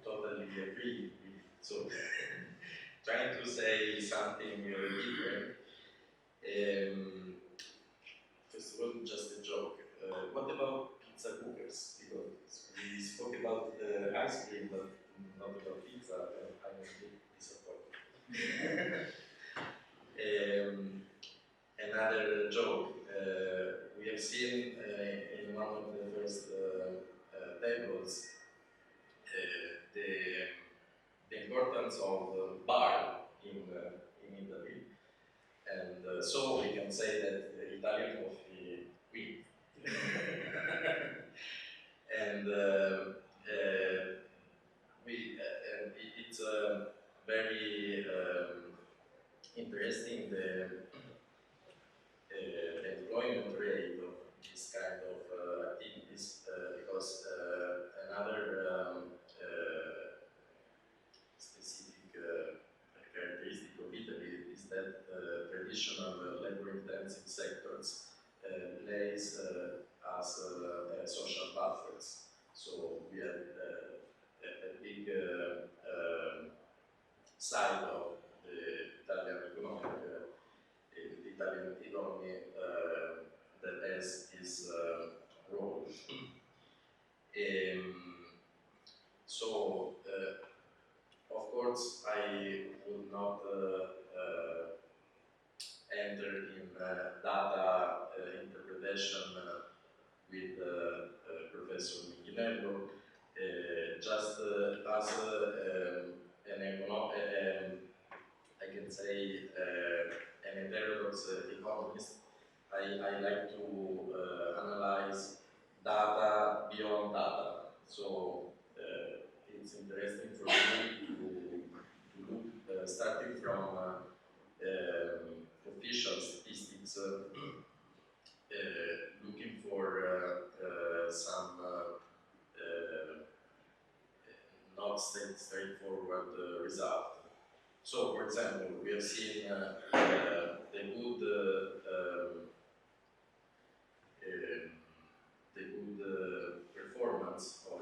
totally agree with it. So trying to say something different. First of all, just a joke. What about pizza cookers? Because we spoke about ice cream, but not about pizza. I'm a bit disappointed. Another joke. We have seen in one of the first tables the importance of bar in Italy, and so we can say that the Italian coffee wins. And it's very interesting the employment rate of this kind of activities because another specific characteristic of Italy is that traditional labor-intensive sectors plays as social buffers. So we have a big side of the Italian economy that has this role. So, of course, I would not enter in data interpretation with Professor Menghinello, just as I can say an heterodox economist. I like to analyze data beyond data. So it's interesting for me to look, starting from official statistics, looking for some not straightforward result. So, for example, we have seen the good performance of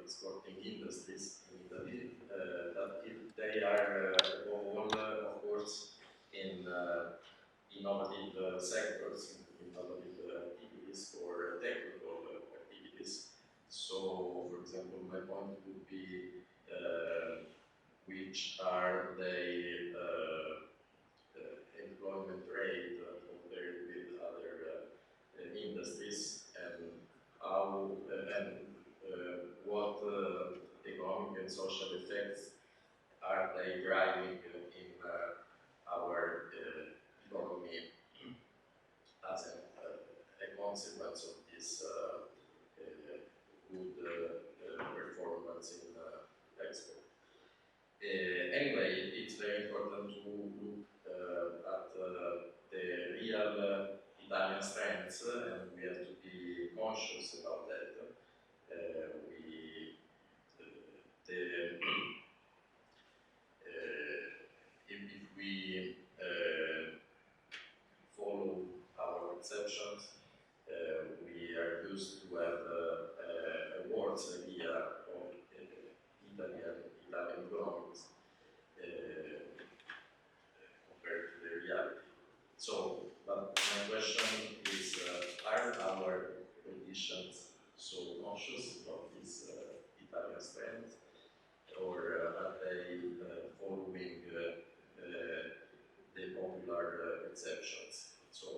exporting industries in Italy, but if they are above all, of course, in innovative sectors, innovative activities or technical activities. So, for example, my point would be which are the employment rate compared with other industries, and how what economic and social effects are they driving in our economy as a consequence of this Italian strengths, and we have to be conscious about that. If we follow our conceptions, we are used to have a worse idea of Italian economics compared to the reality. So, but my question is, are our politicians so conscious of this Italian strength, or are they following the popular perceptions? So,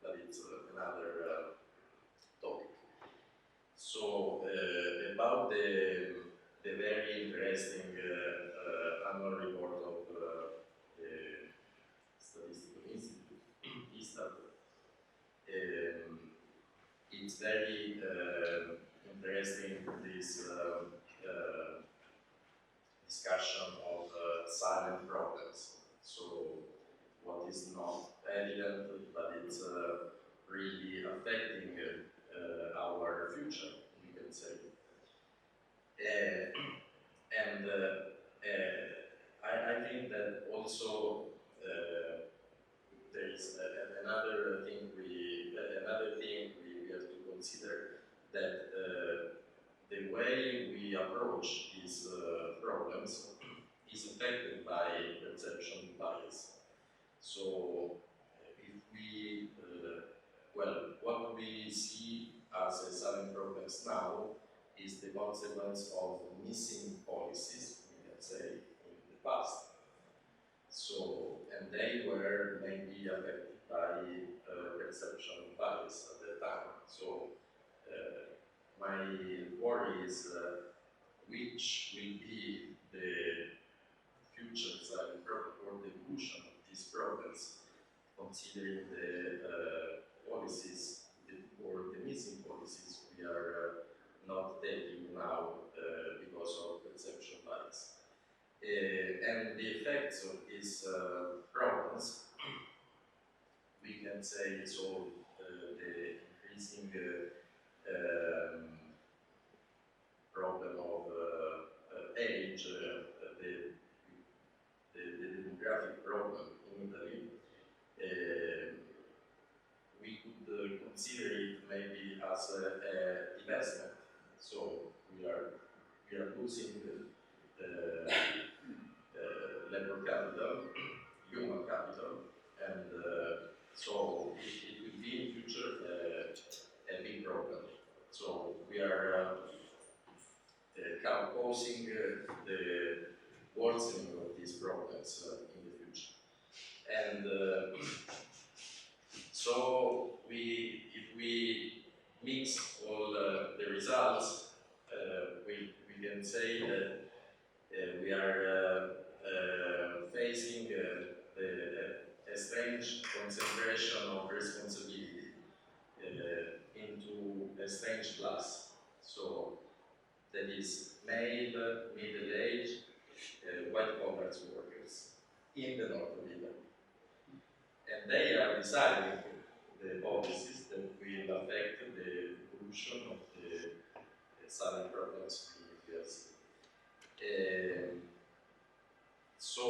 but it's another topic. So, about the very interesting annual report of the Statistical Institute, ISTAT, it's very interesting, this discussion of silent problems. So, what is not evident, but it's really affecting our future, you can say. I think that also there is another thing we have to consider, that the way we approach these problems is affected by perception bias. So if we, what we see as a silent problems now is the consequence of missing policies, we can say, in the past. So, and they were maybe affected by perception bias at the time. So, my worry is which will be the future silent problem or the evolution of these problems, considering the policies or the missing policies we are not taking now because of perception bias. And the effects of these problems, we can say it's all the increasing problem of age, the demographic problem in Italy. We could consider it maybe as an investment. So we are losing labor capital, human capital, and so it will be in future a big problem. So we are causing the worsening of these problems in the future. And so if we mix all the results, we can say that we are facing a strange concentration of responsibility into a strange class. So that is male, middle-aged, white-collar workers in the north of Italy. And they are deciding the policies that will affect the evolution of the silent problems in the US. So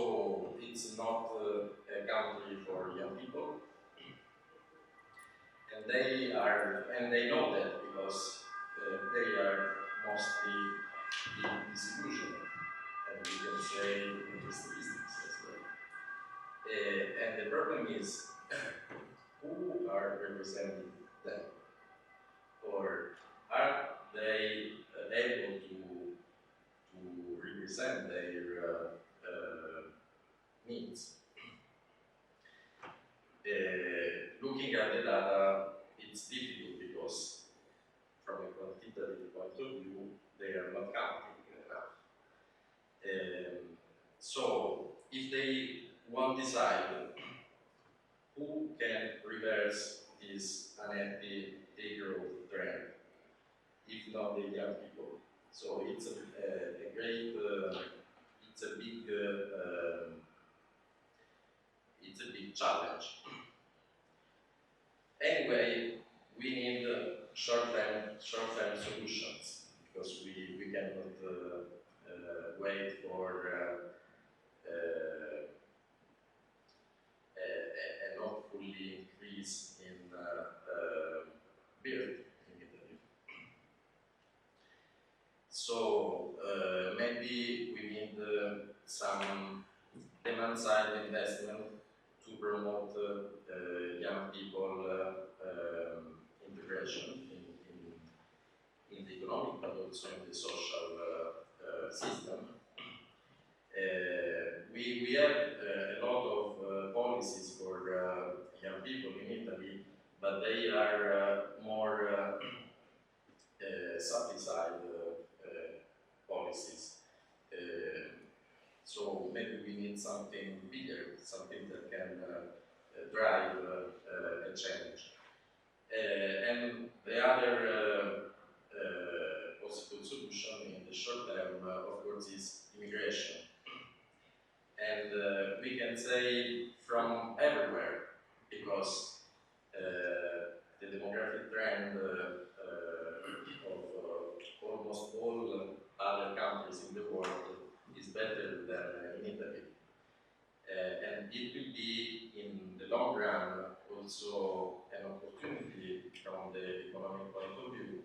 it's not a country for young people, and they know that because they are mostly in disillusionment, and we can say in the statistics as well. And the problem is who are representing them, or are they able to represent their needs? Looking at the data, it's difficult because from a quantitative point of view, they are not counting enough. So, if they won't decide who can reverse this unhappy degrowth trend, if not the young people. So it's a great, it's a big challenge. Anyway, we need short-term solutions because we cannot wait for a not fully increase in build in Italy. So maybe we need some demand-side investment to promote young people integration in the economic but also in the social system. We have a lot of policies for young people in Italy, but they are more supply-side policies. So maybe we need something bigger, something that can drive a change. And the other possible solution in the short term, of course, is immigration. And we can say from everywhere, because the demographic trend of almost all other countries in the world is better than in Italy. And it will be, in the long run, also an opportunity from the economic point of view,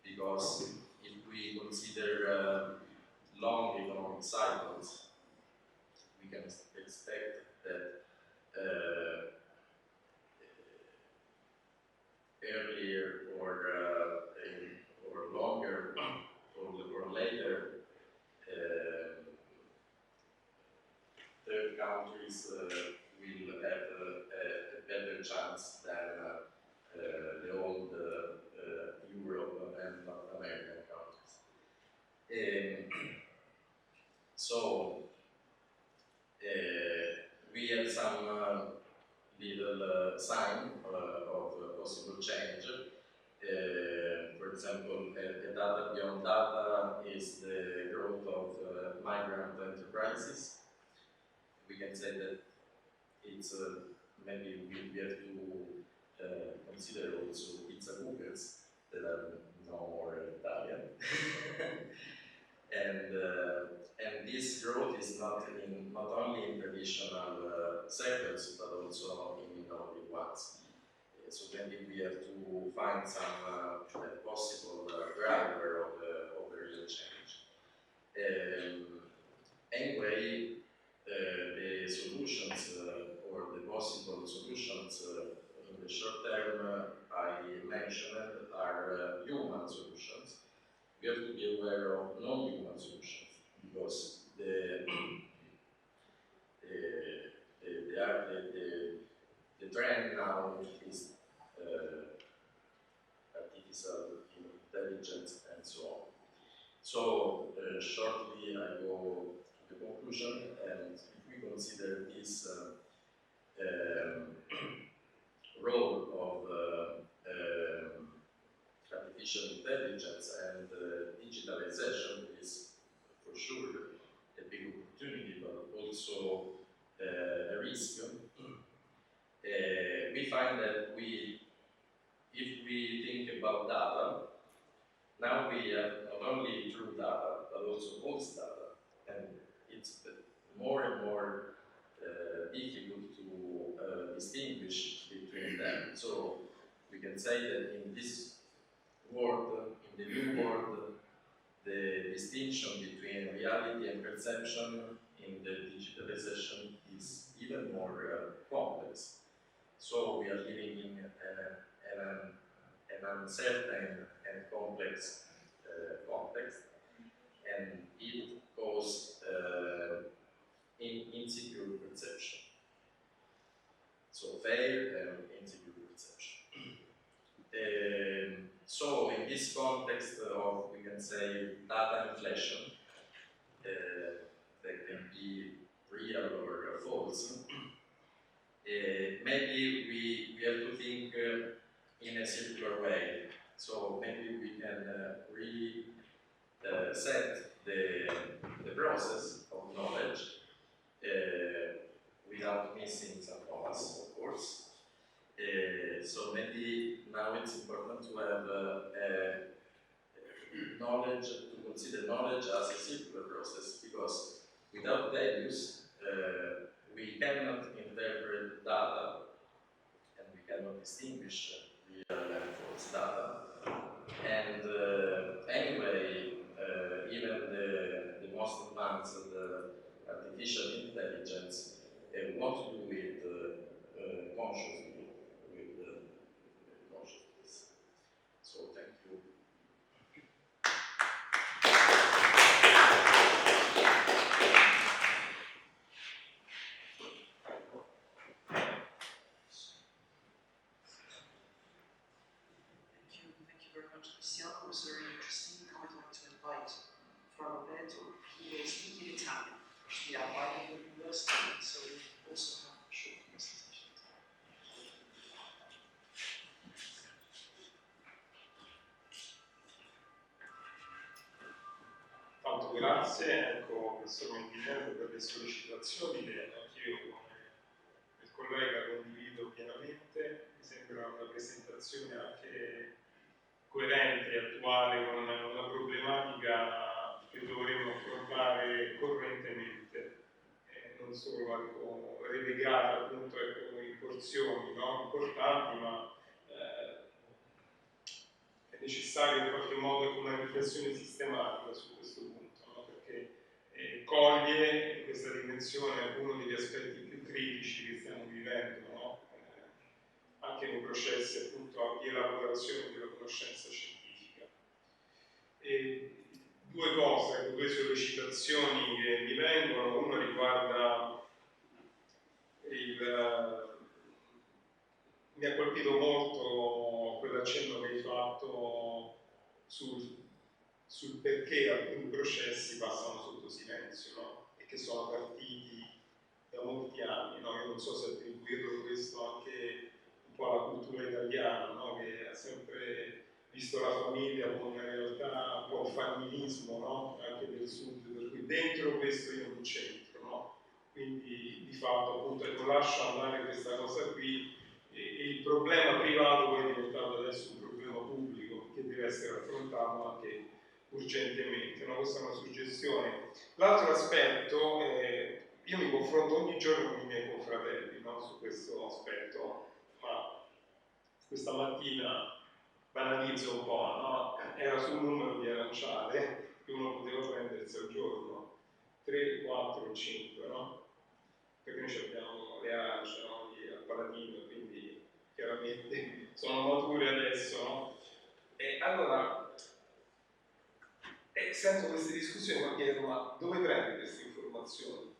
because if we consider long economic cycles, we can expect that earlier or longer or later, third countries will have a better chance than the old Europe and North American countries. So we have some little sign of possible change. For example, the data beyond data is the growth of migrant enterprises. We can say that it's maybe we have to consider also pizza cookers that are no more Italian. And this growth is not only in traditional sectors, but also in innovative ones. So maybe we have to find some possible driver of the real change. Anyway, the solutions or the possible solutions in the short term I mentioned are human solutions. We have to be aware of non-human solutions, because the trend now is artificial intelligence and so on. So shortly I go to the conclusion, and if we consider this role of artificial intelligence and digitalization is for sure a big opportunity, but also a risk. We find that if we think about data, now we have not only true data, but also false data, and it's more and more difficult to distinguish between them. So we can say that in this world, in the new world, the distinction between reality and perception in the digitalization is even more complex. So we are living in an uncertain and complex context, and it causes insecure perception. So fair and insecure perception. So in this context of, we can say, data inflation, that can be real or false, maybe we have to think in a circular way. So maybe we can really set the process of knowledge without missing some commas, of course. So maybe now it's important to have knowledge, to consider knowledge as a circular process, because without values, we cannot interpret data, and we cannot distinguish real and false data. And anyway, even the most advanced artificial intelligence want to do with consciously, with consciousness. So thank you. Thank you very much, Cristiano. It was very interesting. I would like to invite Roberto, who is speaking Italian. We are bilingual university, so we also have a short presentation. Tanto grazie, ecco, professor Menghinello, per le sollecitazioni che anch'io come il collega condivido pienamente. Mi sembra una presentazione anche coerente e attuale con una problematica che dovremmo affrontare correntemente, non solo ecco, relegata appunto ecco, in porzioni no? Importanti, ma è necessario in qualche modo ecco, una riflessione sistematica su questo punto, no? Perché coglie in questa dimensione uno degli aspetti più critici che stiamo vivendo, no? Anche nei processi appunto di elaborazione della conoscenza scientifica. E due cose, due sollecitazioni che mi vengono, una riguarda mi ha colpito molto quell'accenno che hai fatto sul perché alcuni processi passano sotto silenzio, no? E che sono partiti da molti anni, no? Io non so se attribuirlo questo anche un po' alla cultura italiana, no? Che ha sempre visto la famiglia come una realtà un po' il familismo, no? Anche del sud, per cui dentro questo io non c'entro, no? Quindi di fatto appunto ecco, lascio andare questa cosa qui e il problema privato poi è diventato adesso un problema pubblico che deve essere affrontato anche urgentemente, no? Questa è una suggestione. L'altro aspetto è io mi confronto ogni giorno con i miei confratelli no? Su questo aspetto, ma questa mattina banalizzo un po', no? Era sul numero di aranciate che uno poteva prendersi al giorno, 3, 4, 5, no? Perché noi abbiamo le arance no? Al Palatino, quindi chiaramente sono mature adesso, no? E allora sento queste discussioni ma chiedo, ma dove prende queste informazioni?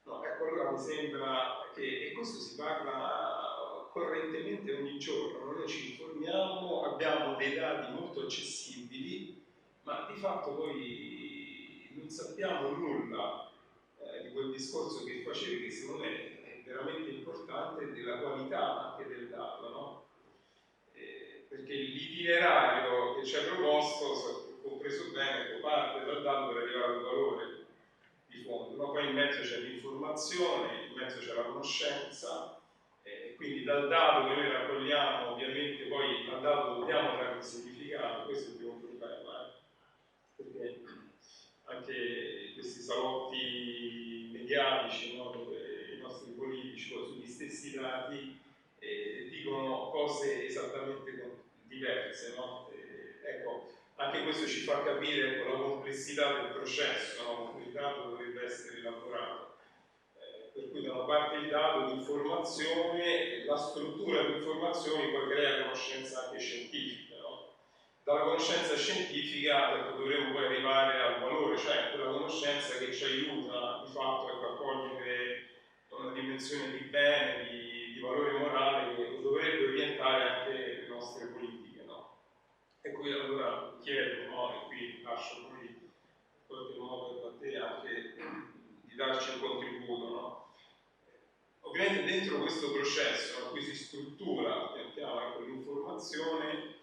No, ecco, allora mi sembra che, e questo si parla correntemente ogni giorno, noi ci informiamo, abbiamo dei dati molto accessibili, ma di fatto poi non sappiamo nulla di quel discorso che facevi, che secondo me è veramente importante, della qualità anche del dato, no? Perché l'itinerario che ci ha proposto, se ho compreso bene, parte dal dato per arrivare al valore di fondo, no? Poi in mezzo c'è l'informazione, in mezzo c'è la conoscenza, quindi dal dato che noi raccogliamo, ovviamente poi al dato dobbiamo dare un significato, questo è il primo problema, perché anche questi salotti mediatici, no? Dove i nostri politici poi sugli stessi dati dicono cose esattamente diverse, no? Ecco, anche questo ci fa capire ecco, la complessità del processo no? Con cui il dato dovrebbe essere elaborato. Per cui da una parte il dato di informazione, la struttura di informazioni poi crea conoscenza anche scientifica. No? Dalla conoscenza scientifica ecco, dovremmo poi arrivare al valore, cioè quella conoscenza che ci aiuta di fatto ecco, a cogliere una dimensione di bene, di valore morale che dovrebbe orientare anche le nostre politiche. No? E qui allora chiedo, no? E qui lascio poi in qualche modo a te anche di darci un contributo. No? Ovviamente dentro questo processo a cui si struttura pian piano ecco, l'informazione,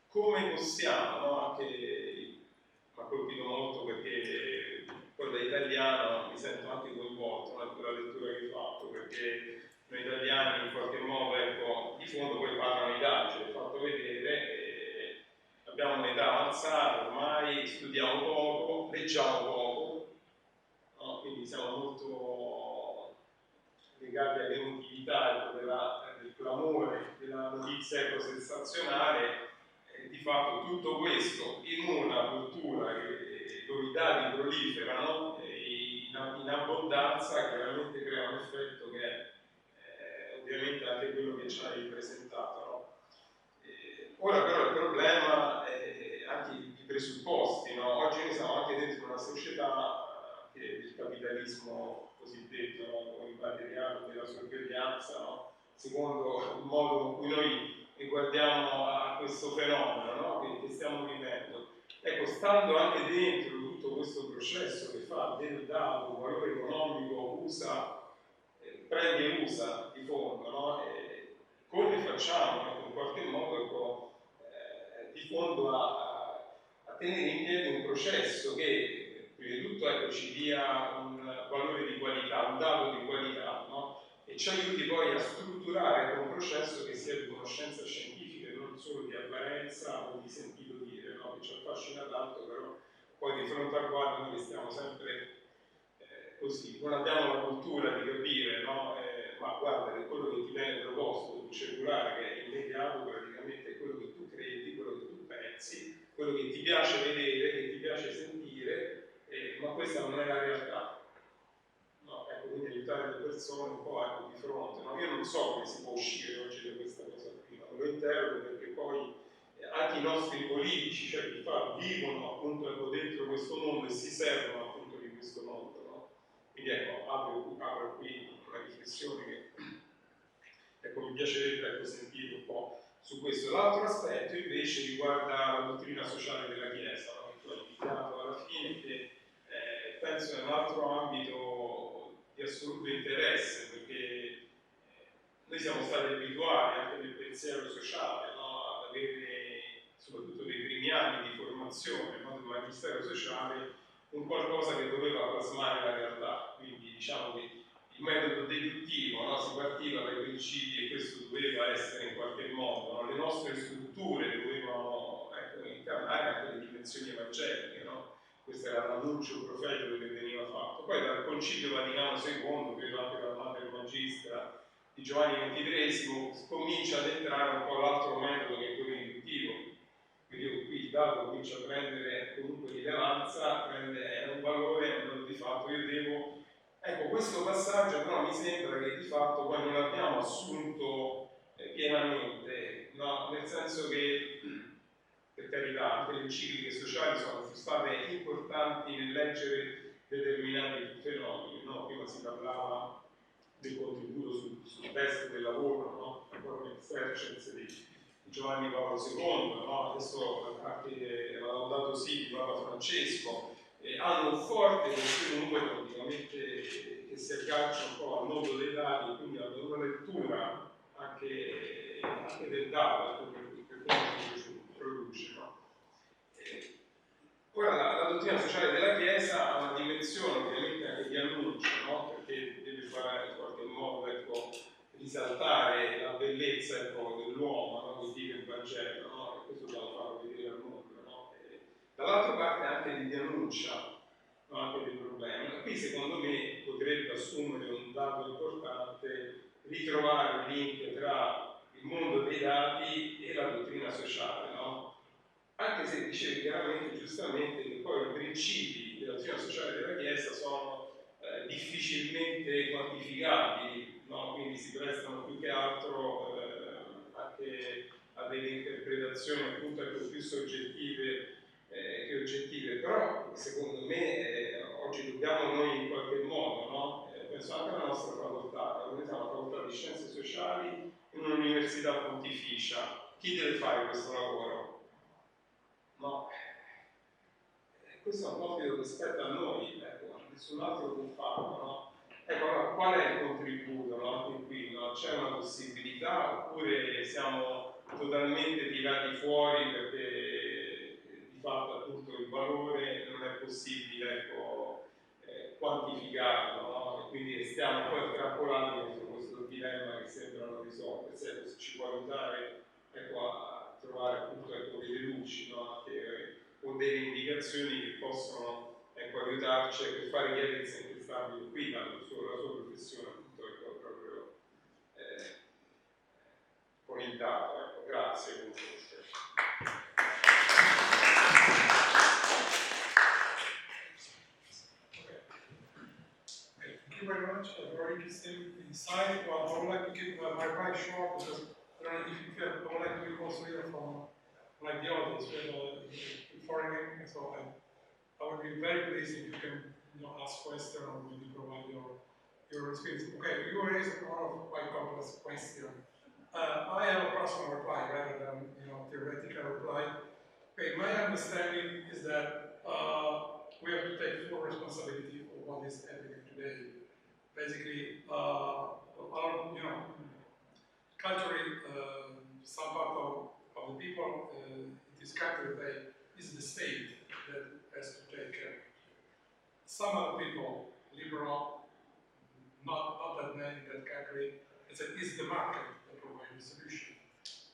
come possiamo, no? Anche mi ha colpito molto perché poi da italiano mi sento anche coinvolto in quella lettura che hai fatto, perché noi italiani in qualche modo, ecco, di fondo poi parlano i dati, l'ho fatto vedere, abbiamo un'età avanzata ormai, studiamo poco, leggiamo poco, no? Quindi siamo molto legati all'emotività, ecco, del clamore, della notizia, ecco, sensazionale. Di fatto tutto questo in una cultura dove i dati proliferano in abbondanza, chiaramente crea un effetto che è ovviamente anche quello che ci hai presentato, no? Ora però il problema è anche i presupposti, no? Oggi noi siamo anche dentro una società che è del capitalismo cosiddetto, no? Immateriale, della sorveglianza, no? Secondo il modo con cui noi guardiamo a questo fenomeno, no? che stiamo vivendo. Ecco, stando anche dentro tutto questo processo che fa del dato un valore economico, prende e usa di fondo, no? Come facciamo, ecco, in qualche modo, ecco, di fondo a tenere in piedi un processo che prima di tutto, ecco, ci dia un valore di qualità, un dato di qualità, no? E ci aiuti poi a strutturare un processo che sia di conoscenza scientifica, non solo di apparenza o di sentito dire, no? Che ci affascina tanto, però poi di fronte al quale noi stiamo sempre così, non abbiamo la cultura di capire, no? Ma guarda che quello che ti viene proposto, un cellulare che è immediato, praticamente è quello che tu credi, quello che tu pensi, quello che ti piace vedere, che ti piace sentire, ma questa non è la realtà. No, ecco, quindi aiutare le persone un po', ecco, di fronte. No? Io non so come si può uscire oggi da questa cosa qui, ma lo interrogo perché poi anche i nostri politici, cioè chi fa, vivono appunto, ecco, dentro questo mondo e si servono appunto di questo mondo. No? Quindi ecco, apro qui una riflessione che ecco, mi piacerebbe, ecco, sentire un po' su questo. L'altro aspetto invece riguarda la dottrina sociale della Chiesa, no? Che tu hai indicato alla fine, che penso è un altro ambito di assoluto interesse, perché noi siamo stati abituati anche nel pensiero sociale, no? Ad avere, soprattutto nei primi anni di formazione, no? Del magistero sociale, un qualcosa che doveva plasmare la realtà. Quindi diciamo che il metodo deduttivo, no? Si partiva dai principi e questo doveva essere in qualche modo, no? Le nostre strutture dovevano, ecco, incarnare anche le dimensioni evangeliche, no? Questo era l'annuncio profetico che veniva fatto. Poi dal Concilio Vaticano II, credo anche dalla Mater Magistra di Giovanni XXIII, comincia ad entrare un po' l'altro metodo che è quello induttivo. Quindi qui il dato comincia a prendere comunque rilevanza, è un valore, un dato di fatto. Io devo... Ecco, questo passaggio però mi sembra che di fatto poi non l'abbiamo assunto pienamente, no? Nel senso che, per carità, anche le encicliche sociali sono state importanti nel leggere determinati fenomeni, no? Prima si parlava del contributo sul testo del lavoro, no? La forma exercens di Giovanni Paolo II, no? Adesso anche la Laudato Si di Papa Francesco, hanno un forte contenuto praticamente che si aggancia un po' al mondo dei dati, quindi hanno una lettura anche del dato, per come si produce. No? Ora la dottrina sociale della Chiesa ha una dimensione ovviamente anche di annuncio, no? Perché deve fare in qualche modo, ecco, risaltare la bellezza, ecco, dell'uomo, no? Che vive il Vangelo, no? E questo dobbiamo farlo vedere al mondo. No? Dall'altra parte anche di denuncia, no? Anche dei problemi. E qui secondo me potrebbe assumere un dato importante ritrovare un link tra il mondo dei dati e la dottrina sociale, no? Anche se dicevi chiaramente, giustamente, che poi i principi della dottrina sociale della Chiesa sono difficilmente quantificabili, no? Quindi si prestano più che altro anche a delle interpretazioni appunto più soggettive che oggettive, però secondo me oggi dobbiamo noi in qualche modo, no? Penso anche alla nostra facoltà, noi siamo una facoltà di scienze sociali in un'università pontificia, chi deve fare questo lavoro? No, questo è un compito che spetta a noi, ecco, nessun altro può farlo, no? Ecco, allora, qual è il contributo, no? Anche qui, no? C'è una possibilità oppure siamo totalmente tirati fuori perché di fatto appunto il valore non è possibile, ecco, quantificarlo, no? E quindi stiamo poi intrappolati dentro questo dilema dilemma che sembrano risolversi, se ci può aiutare, ecco, a trovare appunto, ecco, delle luci, no? O delle indicazioni che possono, ecco, aiutarci a fare chiarezza in quest'ambito qui, dando la sua professione appunto, ecco, proprio con il dato. Ecco. Grazie comunque. Thank you very much. A very interesting insight. Well, I would like to keep my reply short because I don't know if you feel, I would like to also hear from like the audience. We have a foreign, so I would be very pleased if you can, ask questions or maybe provide your experience. Okay, you raised a lot of quite complex questions. I have a personal reply rather than theoretical reply. Okay, my understanding is that we have to take full responsibility for what is happening today. Basically, culturally, some part of the people in this country is the state that has to take care. Some other people, liberal, not that many in that country, it's the market that provides the solution.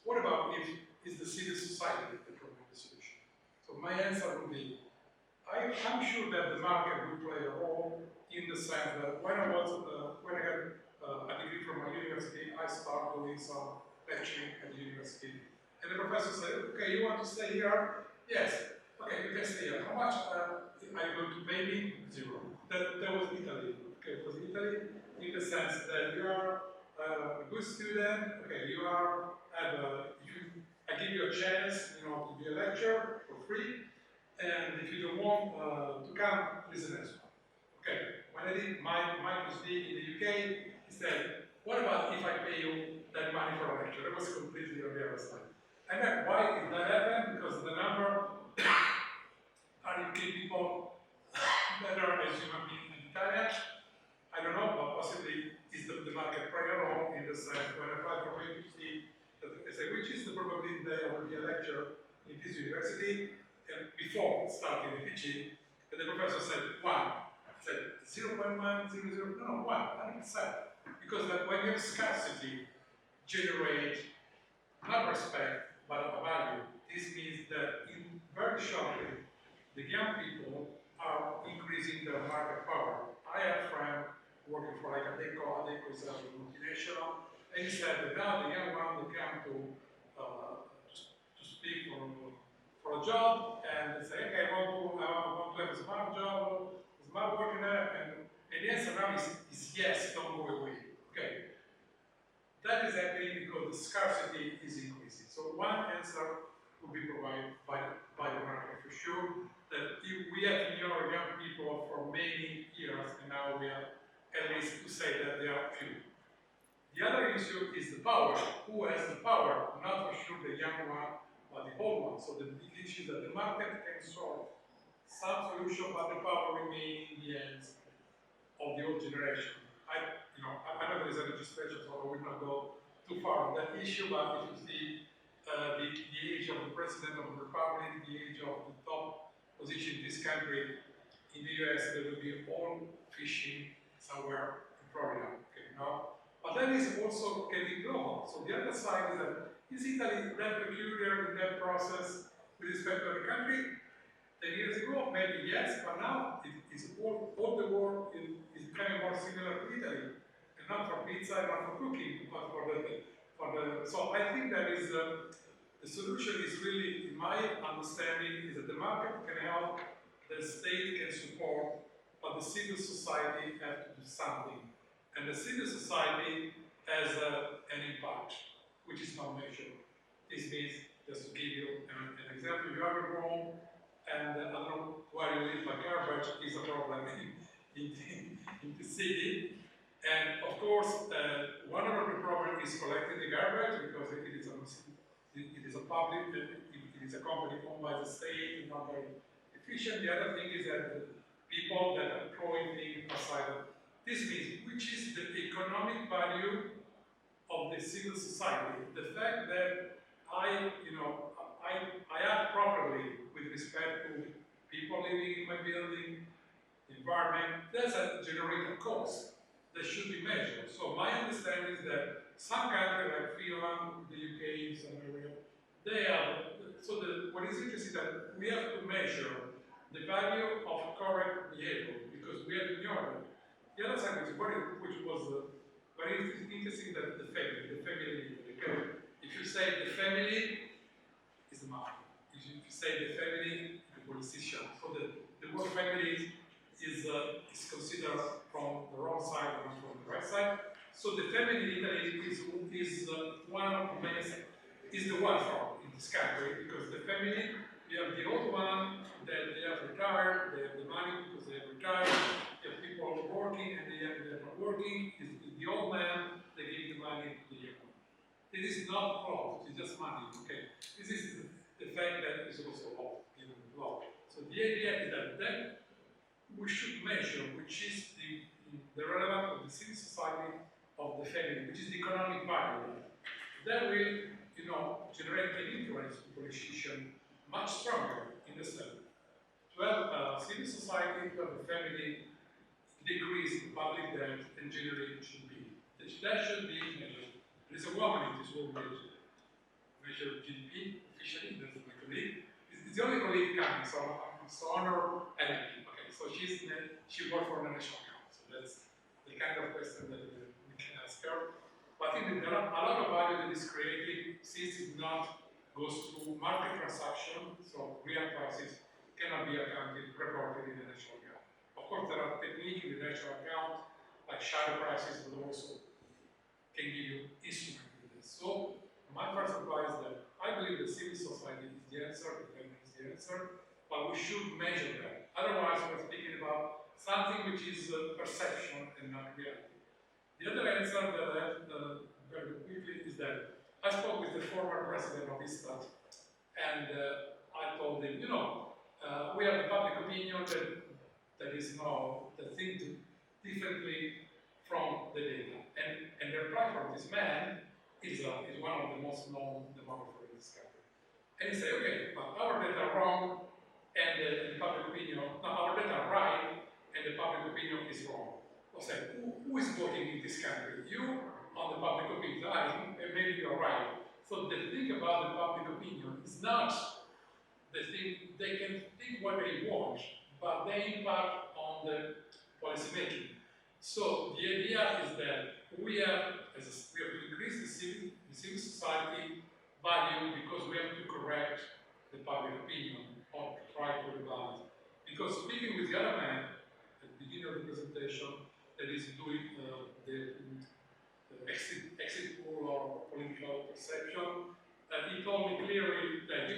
What about if it's the civil society that provides the solution? So my answer would be, I'm sure that the market will play a role in the sense that when I got a degree from my university, I started doing some lecturing at the university. And the professor said, okay, you want to stay here? Yes. Okay, you can stay here. How much are you going to pay me? Zero. That was Italy. Okay, it was Italy in the sense that you are a good student. Okay, I give you a chance, to be a lecturer for free. And if you don't want to come, listen to this one. Okay, when I did my PhD in the UK, he said, what about if I pay you that money for a lecture? It was completely on the other side. And then why did that happen? Because the number are UK people better as human beings in Italian? I don't know, but possibly is the market play a role in the sense when I applied for my PhD, I said, which is the probability that I will be a lecturer in this university? And before starting the PhD, and the professor said, 1. I said, 0.1, 0.0, no, 100%. Because when you have scarcity, generate not respect, but a value. This means that very shortly, the young people are increasing their market power. I have a friend working for like Adeco is a multinational, and he said that now the young one will come to speak for a job, and they say, okay, I want to have a smart job, smart working there, and the answer now is yes, don't go away. Okay. That is happening because the scarcity is increasing. So one answer will be provided by the market for sure, that we have in Europe young people for many years, and now we have at least to say that they are few. The other issue is the power. Who has the power? Not for sure the young one, but the old one. So the big issue is that the market can solve some solution, but the power remains in the hands of the old generation. I know there is a registration, so I will not go too far on that issue, but if you see the age of the President of the Republic, the age of the top position in this country, in the US, there will be all fishing somewhere in Florida, okay, no? But that is also getting global. So the other side is that, is Italy that peculiar in that process with respect to the country? 10 years ago, maybe yes, but now it is all the world is becoming more similar to Italy. And not for pizza, not for cooking, but for the so I think that is the solution is really, in my understanding, is that the market can help, the state can support, but the civil society has to do something. And the civil society has an impact, which is not measured. This means, just to give you an example, you are in Rome, and I don't know where you live, but garbage is a problem in the city. And of course, one of the problems is collecting the garbage because it is a public, it is a company owned by the state, not very efficient. The other thing is that the people that are throwing things aside. This means, which is the economic value of the civil society. The fact that I act properly with respect to people living in my building, environment, that's a generated cost. they should be measured. So my understanding is that some countries like Finland, the UK, some area, they have, so what is interesting is that we have to measure the value of correct behavior because we have ignored it. The other side is which was very interesting that the family, okay? If you say the family is the mafia, if you say the family, the politician, so the word family is considered from the wrong side and not from the right side. So the family in Italy is one of the main, is the one from in this country because the family, you have the old one that they have retired, they have the money because they have retired, you have people working and they're not working, is the old man, they give the money to the young one. It is not law, it's just money, okay? This is the fact that is also law, given the law. So the idea is that we should measure which is the relevance of the civil society of the family, which is the economic value. That will, generate an influence to politicians much stronger in the sense. To have civil society, to have a family, decrease the public debt and generate GDP. That should be measured. There is a woman in this world measure GDP officially, that's my colleague. It's the only colleague coming, so I'm so honored and happy. Okay, so she worked for the national account, so that's the kind of question that we can ask her. But I think that there are a lot of value that is created since it goes through market transaction, so real prices cannot be reported in the national account. Of course, there are techniques in the national account, like shadow prices, but also can give you instrument with this. So, my first advice is that I believe that civil society is the answer, the family is the answer, but we should measure that. Otherwise, we're speaking about something which is perception and not reality. The other answer that I have very quickly is that I spoke with the former president of ISTAT, and I told him, we have a public opinion that is now, that think differently from the data. And the reply from this man is one of the most known demographers in this country. And he said, okay, but our data are wrong, and the public opinion, no, our data are right, and the public opinion is wrong. I said, who is voting in this country? You on the public opinion, and maybe you're right. So the thing about the public opinion is not the thing, they can think what they want, but they impact on the policy making. So the idea is that we have to increase the civil society value because we have to correct the public opinion or try to rebalance. Because speaking with the other man at the beginning of the presentation that is doing the exit poll or political perception, he told me clearly that,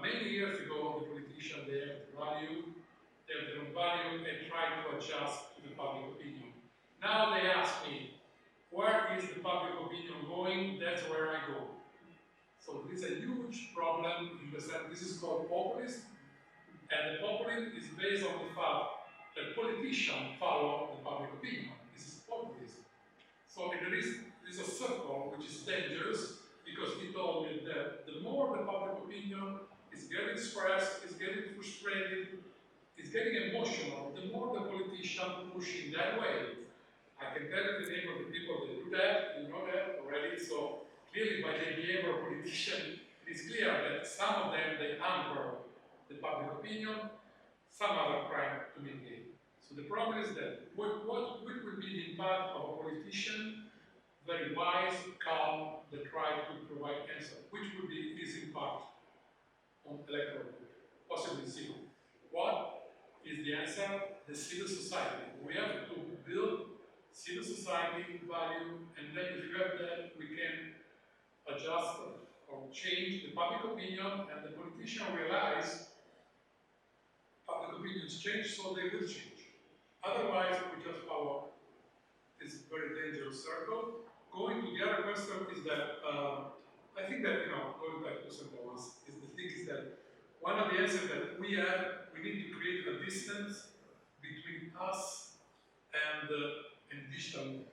many years ago, the politicians, they have their own value, and try to adjust to the public opinion. Now they ask me, where is the public opinion going? That's where I go. So this is a huge problem in the sense, this is called populism, and the populism is based on the fact that politicians follow the public opinion. This is populism. So there is a circle which is dangerous because he told me that the more the public opinion is getting stressed, is getting frustrated, is getting emotional, the more the politician push in that way. I can tell you the name of the people that do that, you know that already, so clearly by the behavior of politicians, it is clear that some of them, they anchor the public opinion, some other try to mitigate. So the problem is that what will be the impact of a politician, very wise, calm, that try to provide answer, which would be his impact on electoral vote, possibly zero. What is the answer? The civil society. We have to build civil society value, and then if you have that, we can adjust or change the public opinion, and the politician realize public opinions change, so they will change. Otherwise, we just follow this very dangerous circle. Going to the other question is that I think that going back to St. Thomas, is the thing is that one of the answers that we need to create a distance between us and digital world.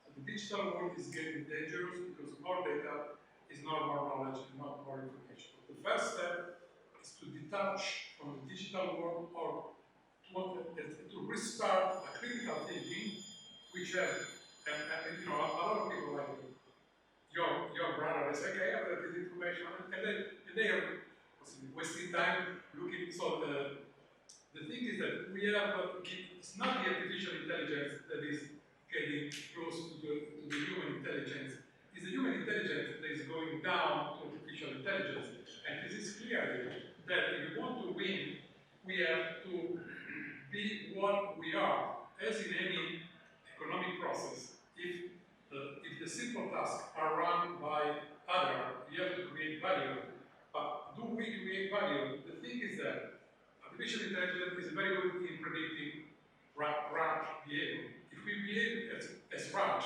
So the digital world is getting dangerous because more data is not more knowledge and not more information. But the first step is to detach from the digital world or to restart a critical thinking which have, and you know, a lot of people like your brother, they say, okay, I have this information, and they are wasting time looking. So the thing is that we have, it's not the artificial intelligence that is getting close to the human intelligence. It's the human intelligence that is going down to artificial intelligence. And this is clearly that if we want to win, we have to be what we are. As in any economic process, if the simple tasks are run by other, you have to create value. But do we create value? The thing is that artificial intelligence is very good in predicting rat behavior. If we behave as rat,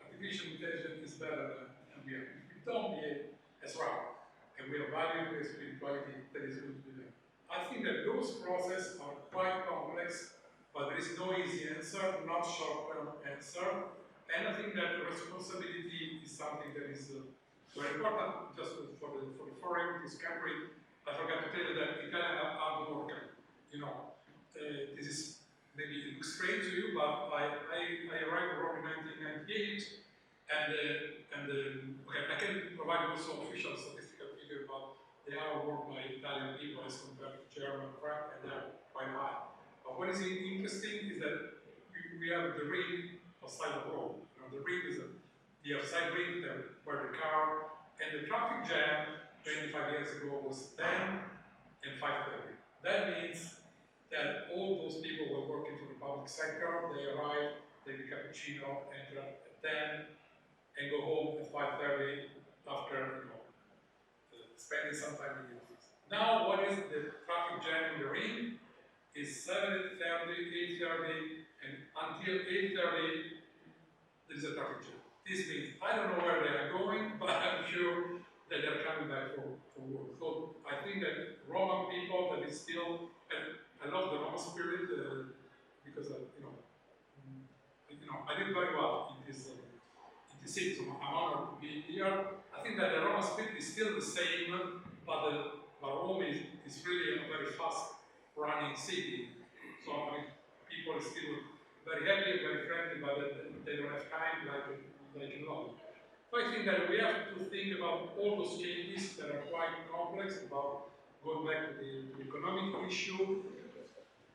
artificial intelligence is better than we are. If we don't behave as rat, and we have value, we have spirituality, that is good to be there. I think that those processes are quite complex, but there is no easy answer, not short-term answer. And I think that responsibility is something that is very important. Just for the foreign, this country, I forgot to tell you that Italian are hard worker. You know, this is maybe it looks strange to you, but I arrived in Rome in 1998, and okay, I can provide also official statistical figure about the hour worked by Italian people as compared to German, French, and they're quite high. But what is interesting is that we have the ring outside of Rome. You know, the ring is the outside ring where the car and the traffic jam 25 years ago was 10 and 5:30. That means that all those people were working for the public sector. They arrive, take a cappuccino, enter at 10, and go home at 5:30 after spending some time in the office. Now, what is the traffic jam in the ring? Is 7:30, 8:30, and until 8:30 there is a traffic jam. This means I don't know where they are going, but I'm sure that they're coming back for work. So I think that Roman people that is still, and I love the Roman spirit because I did very well in this city. So I'm honored to be here. I think that the Roman spirit is still the same, but Rome is really a very fast running city. So I mean, people are still very happy and very friendly, but they don't have time like in London. So I think that we have to think about all those changes that are quite complex, about going back to the economic issue.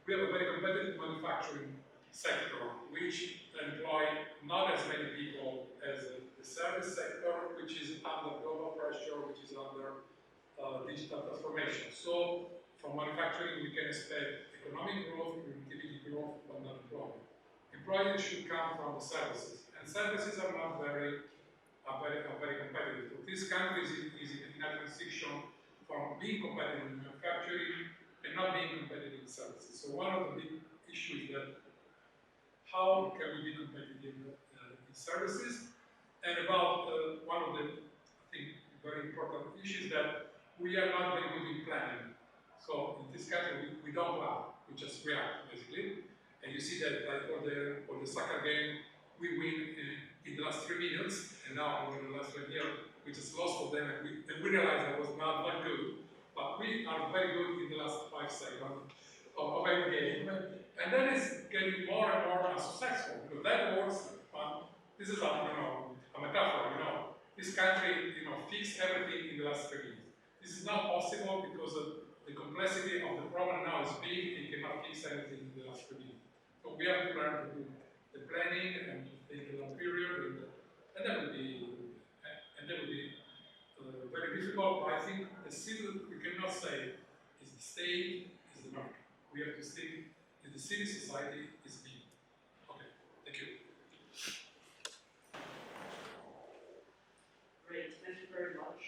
We have a very competitive manufacturing sector, which employ not as many people as the service sector, which is under global pressure, which is under digital transformation. So from manufacturing, we can expect economic growth, productivity growth, but not employment. Employment should come from the services, and services are not very competitive. So this country is in a transition from being competitive in manufacturing and not being competitive in services. So one of the big issues is that how can we be competitive in services? And about one of the, I think, very important issues that we are not very good in planning. So in this country, we don't plan, we just react, basically. And you see that like for the soccer game, we win in the last 3 minutes, and now over the last 1 year, we just lost for them, and we realized that was not that good. But we are very good in the last 5 seconds of every game. And then it's getting more and more unsuccessful, because that works, this is a metaphor, This country, fixed everything in the last 3 minutes. This is not possible because the complexity of the problem now is big, and you cannot fix anything in the last 3 minutes. So we have to learn to do the planning and to think a long period, and that would be very difficult. But I think the civil we cannot say is the state, is the market. We have to think is the civil society is me. Okay, thank you. Great, thank you very much.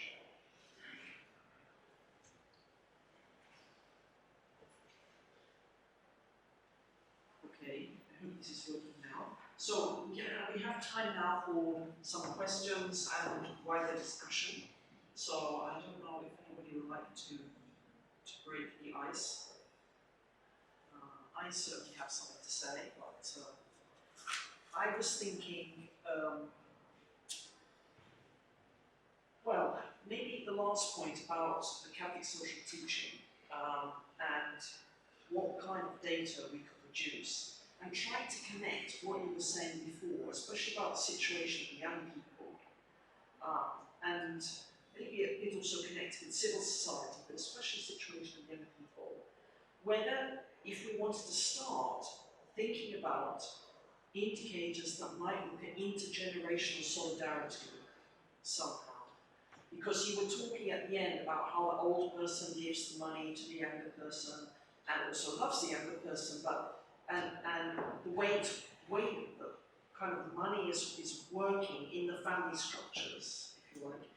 Okay, I hope this is working now. So we have time now for some questions and wider discussion. So I don't know if anybody would like to break the ice. I certainly have something to say, but I was thinking, well, maybe the last point about the Catholic social teaching and what kind of data we could produce. and try to connect what you were saying before, especially about the situation of young people, and maybe a bit also connected with civil society, but especially the situation of young people, whether if we wanted to start thinking about indicators that might look at intergenerational solidarity somehow. Because you were talking at the end about how the older person gives the money to the younger person and also loves the younger person, but and the way the kind of money is working in the family structures, if you like,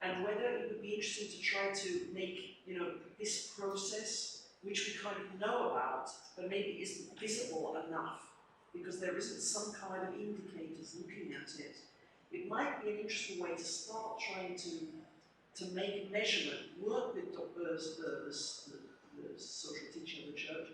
and whether it would be interesting to try to make this process, which we kind of know about, but maybe isn't visible enough because there isn't some kind of indicators looking at it. It might be an interesting way to start trying to make measurement work with the social teaching of the church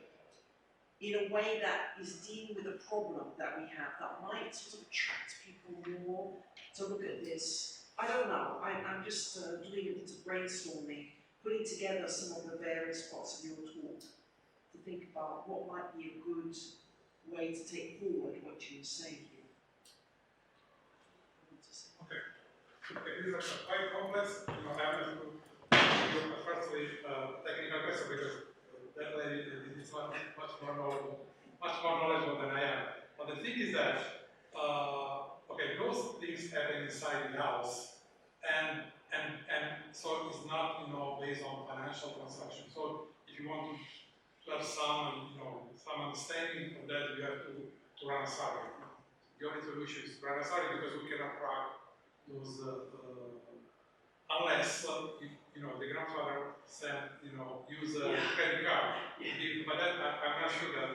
in a way that is dealing with a problem that we have that might sort of attract people more to look at this. I don't know. I'm just doing a bit of brainstorming, putting together some of the various parts of your talk to think about what might be a good way to take forward what you were saying here. Okay, these are quite complex. I have to give you firstly technical question because that lady is much more knowledgeable than I am. But the thing is that okay, those things happen inside the house, and so it's not based on financial transactions. So if you want to have some understanding of that, you have to run a survey. The only solution is to run a survey because we cannot track those unless the grandfather said use a credit card. Yeah. But that I'm not sure that.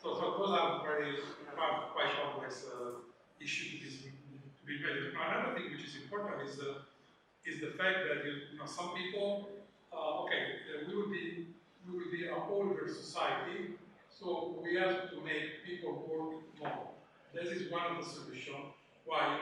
So those are quite complex issues to be measured. Another thing which is important is the fact that some people we will be an older society, so we have to make people work more. This is one of the solutions. Why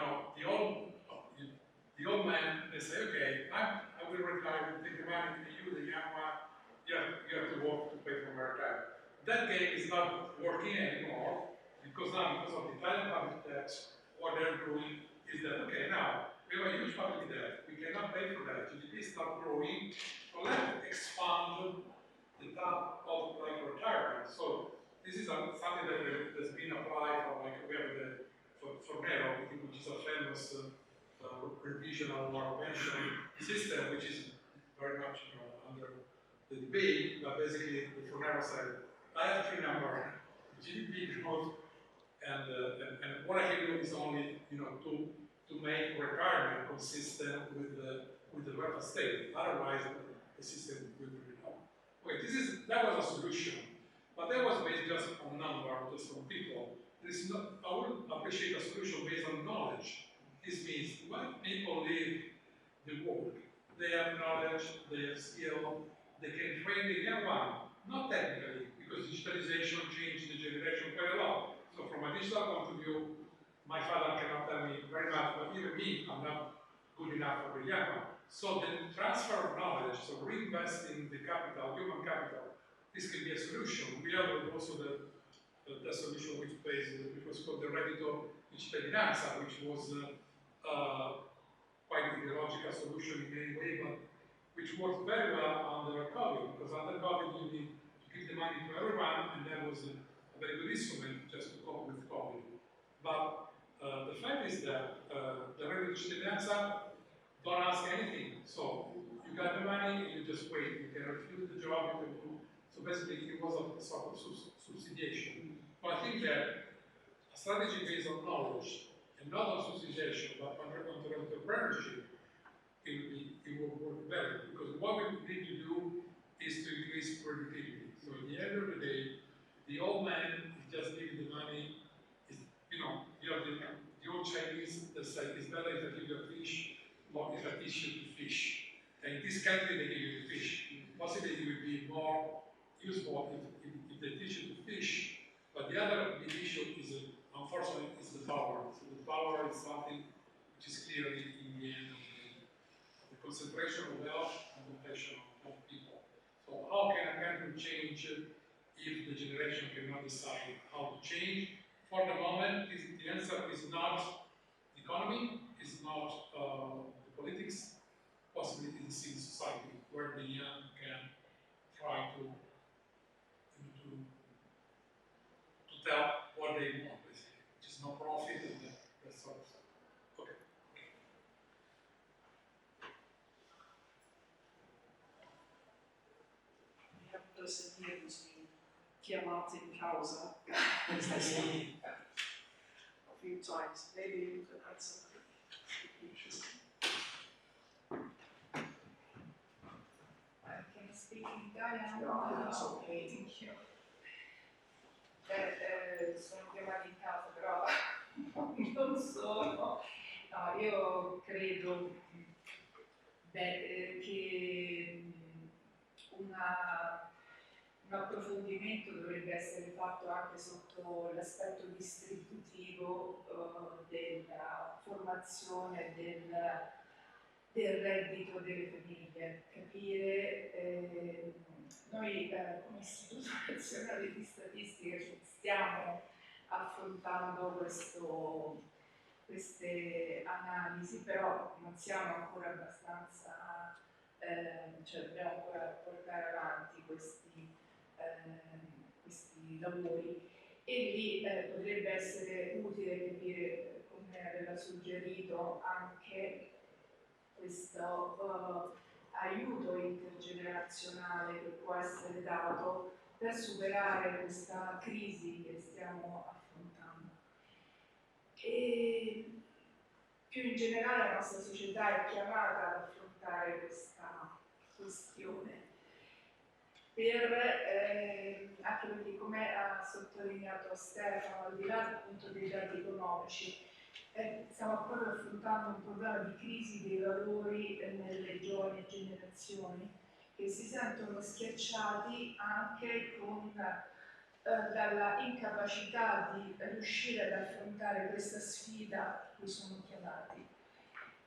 the old man, they say, okay, I will retire, take the money, you, the young one, you have to work to pay for my retirement. That game is not working anymore, because now, because of the Italian public debt, what they're doing is that, okay, now, we have a huge public debt, we cannot pay for that, GDP is not growing, so let's expand the type of retirement. So, this is something that has been applied for, we have for Nero, which is a famous revisional or pension system, which is very much under the debate, but basically the Fornero said, I have three numbers, GDP growth, and what I can do is only to make retirement consistent with the welfare state. Otherwise, the system will be wrong. Okay, that was a solution, but that was based just on number, just on people. I would appreciate a solution based on knowledge. This means when people leave the work, they have knowledge, they have skill, they can train the young one, not technically, because digitalization changed the generation quite a lot. So from a digital point of view, my father cannot tell me very much, but even me, I'm not good enough for the young one. So the transfer of knowledge, so reinvesting the capital, human capital, this can be a solution. We have also the solution which was called the reddito di cittadinanza, which was quite an ideological solution in many ways, but which worked very well under COVID, because under COVID you need to give the money to everyone, and that was a very good instrument just to cope with COVID. But the fact is that the reddito di cittadinanza don't ask anything. So you got the money, you just wait. You can refuse the job, you can do. So basically it was a sort of subsidiation. But I think that a strategy based on knowledge, and not on subsidization, but on entrepreneurship, it will work better. Because what we need to do is to increase productivity. So at the end of the day, the old man is just giving the money. You have the old Chinese that say it's better if I give you a fish or if I teach you to fish. And in this country, they give you the fish. Possibly it will be more useful if they teach you to fish. But the other big issue is, unfortunately, is the power. So the power is something which is clearly in the end of the concentration of wealth and the protection of people. So how can a country change if the generation cannot decide how to change. For the moment, the answer is not the economy, is not the politics, possibly it is in society where the young can try to tell what they want, basically, which is no profit and that sort of stuff. Okay. We have a person here who's been chiamato in causa, as they say, a few times. Maybe you could add something interesting. Can I speak in Italian? No, that's okay. Thank you. Sono chiamati in casa, però non sono. No, io credo che un approfondimento dovrebbe essere fatto anche sotto l'aspetto distributivo della formazione del reddito delle famiglie, capire noi come Istituto Nazionale di Statistica stiamo affrontando queste analisi, però non siamo ancora abbastanza, cioè dobbiamo ancora portare avanti questi lavori e lì potrebbe essere utile capire, come aveva suggerito, anche questo aiuto intergenerazionale che può essere dato per superare questa crisi che stiamo affrontando. E più in generale la nostra società è chiamata ad affrontare questa questione, anche perché, come ha sottolineato Stefano, al di là appunto dei dati economici, stiamo proprio affrontando un problema di crisi dei valori nelle giovani generazioni che si sentono schiacciati anche dalla incapacità di riuscire ad affrontare questa sfida a cui sono chiamati.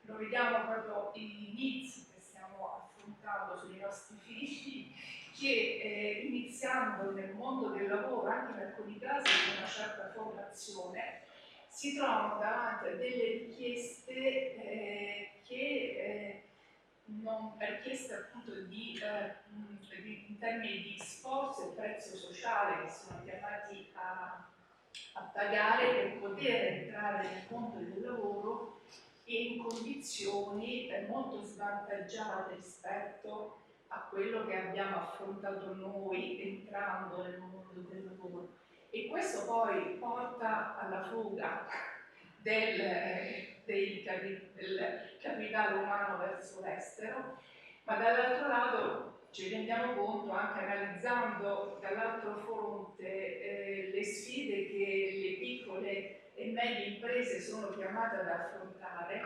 Lo vediamo proprio in inizi che stiamo affrontando sui nostri figli, che iniziando nel mondo del lavoro, anche in alcuni casi con una certa formazione, si trovano davanti a delle richieste richieste appunto in termini di sforzo e prezzo sociale che sono chiamati a pagare per poter entrare nel mondo del lavoro e in condizioni molto svantaggiate rispetto a quello che abbiamo affrontato noi entrando nel mondo del lavoro. E questo poi porta alla fuga del capitale umano verso l'estero, ma dall'altro lato ci rendiamo conto, anche analizzando dall'altro fronte le sfide che le piccole e medie imprese sono chiamate ad affrontare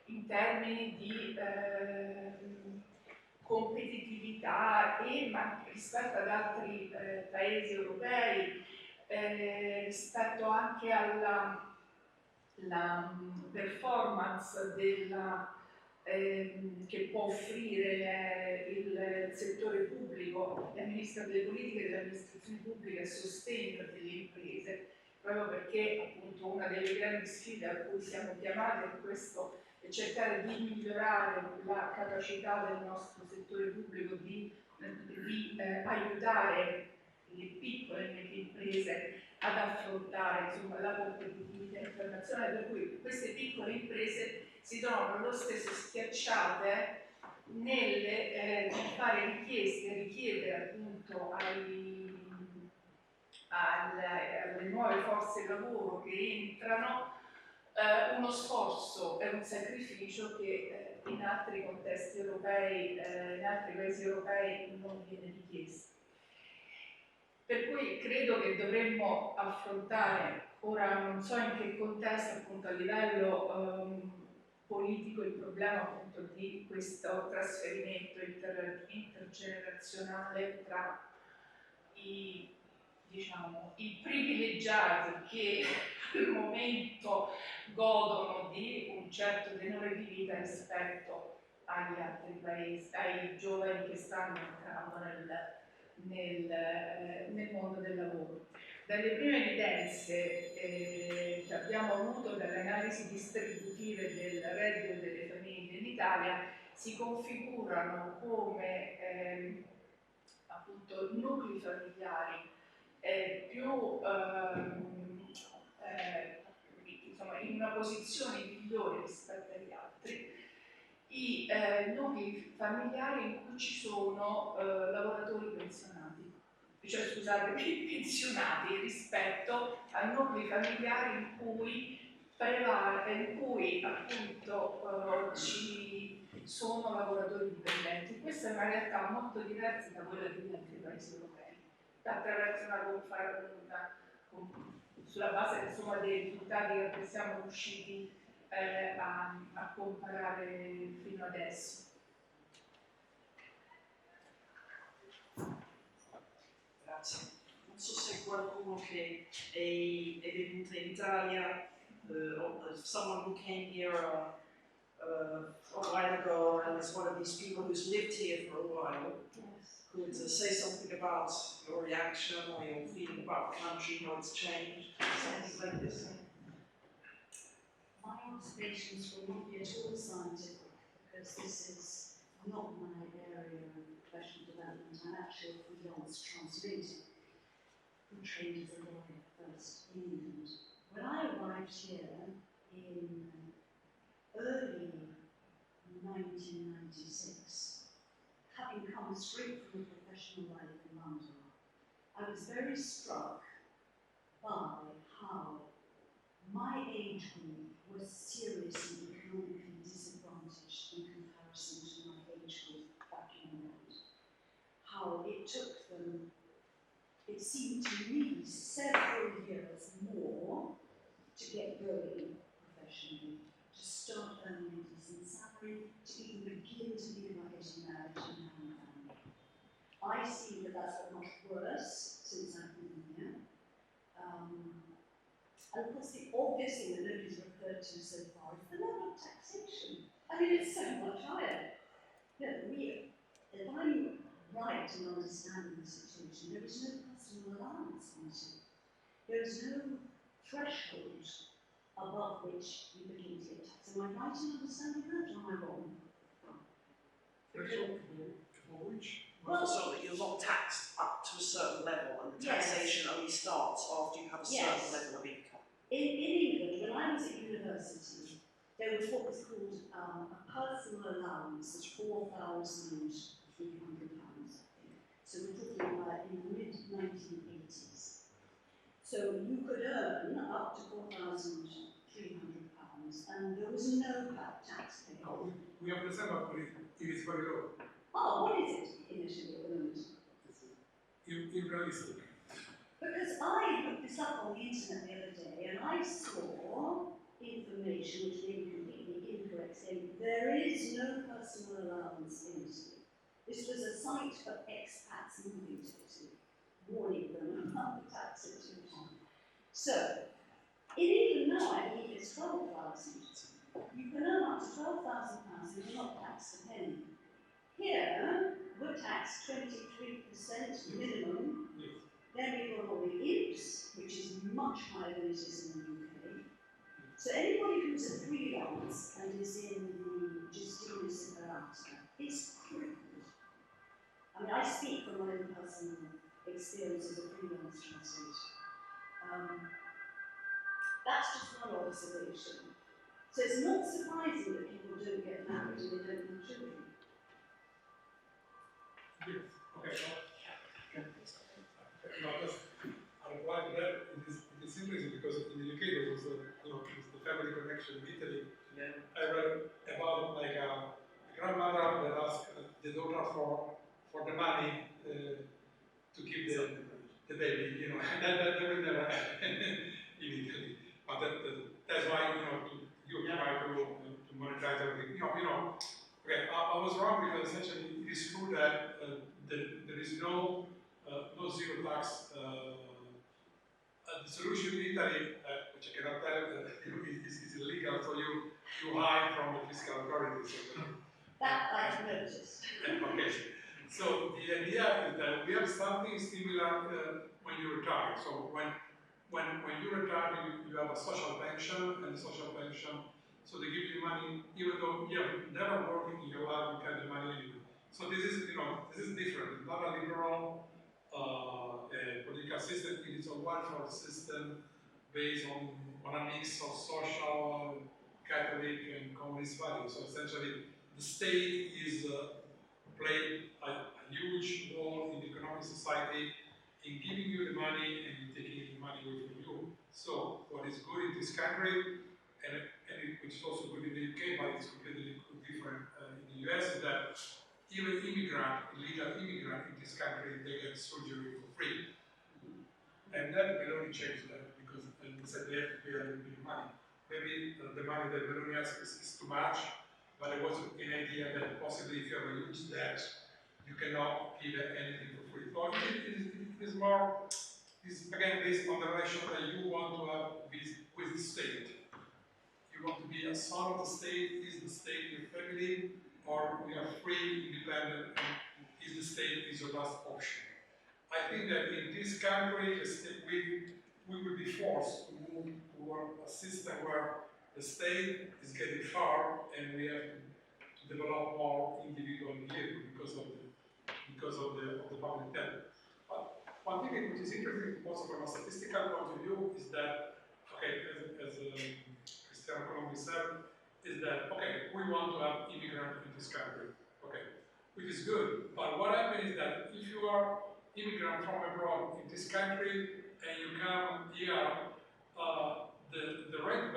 in termini di competitività ma rispetto ad altri paesi europei, rispetto anche alla performance che può offrire il settore pubblico, le politiche delle amministrazioni pubbliche a sostegno delle imprese, proprio perché appunto una delle grandi sfide a cui siamo chiamati è questo, è cercare di migliorare la capacità del nostro settore pubblico di aiutare le piccole e medie imprese ad affrontare insomma, la competitività internazionale, per cui queste piccole imprese si trovano lo stesso schiacciate nel fare richiedere appunto alle nuove forze lavoro che entrano uno sforzo e un sacrificio che in altri contesti europei, in altri paesi europei non viene richiesto. Per cui credo che dovremmo affrontare, ora non so in che contesto, appunto a livello politico, il problema appunto di questo trasferimento intergenerazionale tra i privilegiati che al momento godono di un certo tenore di vita rispetto agli altri paesi, ai giovani che stanno entrando nel mondo del lavoro. Dalle prime evidenze che abbiamo avuto dalle analisi distributive del reddito delle famiglie in Italia si configurano come appunto nuclei familiari più insomma, in una posizione migliore rispetto agli altri i nuclei familiari in cui ci sono lavoratori pensionati, cioè scusate, pensionati rispetto ai nuclei familiari in cui appunto ci sono lavoratori dipendenti. Questa è una realtà molto diversa da quella degli altri paesi europei, attraverso sulla base insomma, dei risultati che siamo riusciti a comparare fino adesso. Grazie. Non so se qualcuno che è venuto in Italia, someone who came here a while ago and is one of these people who's lived here for a while, could say something about your reaction or your feeling about the country, how it's changed, something like this. My observations will not be at all scientific, because this is not my area of professional development. I'm actually a freelance translator who trained as a lawyer first in England. When I arrived here in early 1996, having come straight from a professional life in London, I was very struck by how my age group was seriously economically disadvantaged in comparison to my age group back in England. How it took them, it seemed to me, several years more to get going professionally, to start earning a decent salary, to even begin to think about getting married and having a family. I see that that's got much worse since I've been here. And of course, the obvious thing that nobody's referred to so far is the level of taxation. I mean, it's so much higher. If I'm right in understanding the situation, there is no personal allowance on it. There is no threshold above which you begin to get taxed. Am I right in understanding that, or am I wrong? Threshold for which? Well, so that you're not taxed up to a certain level, and the taxation only starts after you have a certain level of income. In England, when I was at university, there was what was called a personal allowance of £4,300. So we're talking about in the mid-1980s. So you could earn up to £4,300, and there was no tax paid. No, we have the same, but it is very low. Oh, what is it initially at the moment? It's unrealistic. Because I looked this up on the internet the other day, and I saw information which may be completely incorrect, saying there is no personal allowance in Italy. This was a site for expats moving to Italy, warning them about the tax situation. So, in England now, I believe it's 12,000. You can earn up to £12,000 and you're not taxed a penny. Here, we're taxed 23% minimum. Yes. Then we've got all the IPs, which is much higher than it is in the UK. So anybody who's a freelance and is in the gestione separata is crippled. I mean, I speak from my own personal experience as a freelance translator. That's just one observation. So it's not surprising that people don't get married and they don't have children. Yes. Okay. No, just I reply to that. It is interesting because in the UK there was the family connection in Italy. Yeah. I read about like a grandmother that asked the daughter for the money to keep the baby. And that will never happen in Italy. But that's why you try to monetize everything. Okay, I was wrong because essentially it is true that there is no zero tax. The solution in Italy, which I cannot tell, is illegal, so you hide from the fiscal authorities. That I've noticed. Okay, So the idea is that we have something similar when you retire. So when you retire, you have a social pension, and the social pension, so they give you money, even though you have never worked in your life, you get the money anyway. So this is, this is different. It's not a liberal political system. It is a welfare system based on a mix of social, Catholic, and communist values. So essentially, the state is played a huge role in the economic society in giving you the money and taking the money away from you. So what is good in this country, which is also good in the UK, but it's completely different in the US, is that even illegal immigrant in this country, they get surgery for free. And then Meloni changed that because they said they have to pay a little bit of money. Maybe the money that Meloni has is too much, but there was an idea that possibly if you have a huge debt, you cannot give anything for free. So it is more, again, based on the relation that you want to have with the state. You want to be a son of the state, is the state your family, or you are free, independent, and is the state is your last option. I think that in this country, we will be forced to move toward a system where the state is getting far, and we have to develop more individual behavior because of the public debt. But one thing which is interesting, also from a statistical point of view, is that as Cristiano Colombi said, is that we want to have immigrants in this country, which is good. But what happens is that if you are immigrant from abroad in this country and you come here, the rate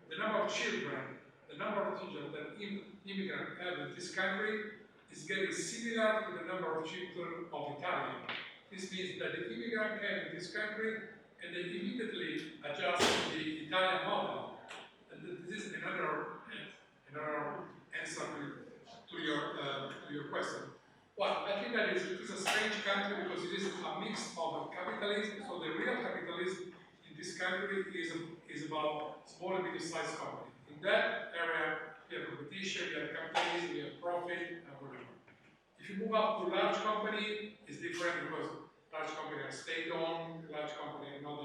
the number of children that immigrants have in this country is getting similar to the number of children of Italians. This means that the immigrant came in this country and they immediately adjust to the Italian model. And this is another answer to your question. Well, I think that it is a strange country because it is a mix of capitalism. So the real capitalism in this country is about small and medium-sized companies. In that area, we have competition, we have capitalism, we have profit, and whatever. If you move up to large company, it's different because large companies are state-owned, large companies are not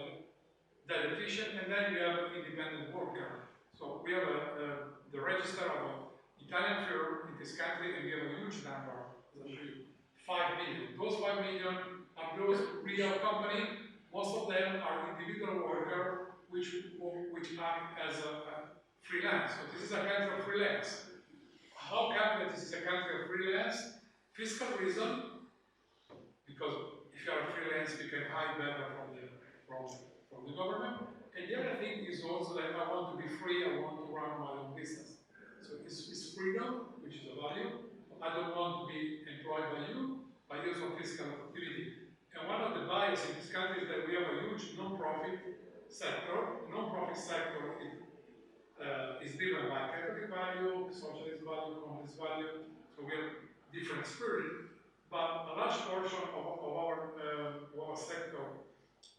that efficient, and then you have an independent worker. So we have the register of an Italian firm in this country, and we have a huge number, 5 million. Those 5 million are those real companies. Most of them are individual workers which act as a freelance. So this is a country of freelance. How come that this is a country of freelance? Fiscal reason, because if you are a freelance, you can hide better from the government. And the other thing is also that I want to be free, I want to run my own business. So it's freedom, which is a value. I don't want to be employed by you, but use of fiscal activity. And one of the bias in this country is that we have a huge non-profit sector. Non-profit sector is driven by Catholic value, socialist value, communist value. So we have different spirit, but a large portion of our sector,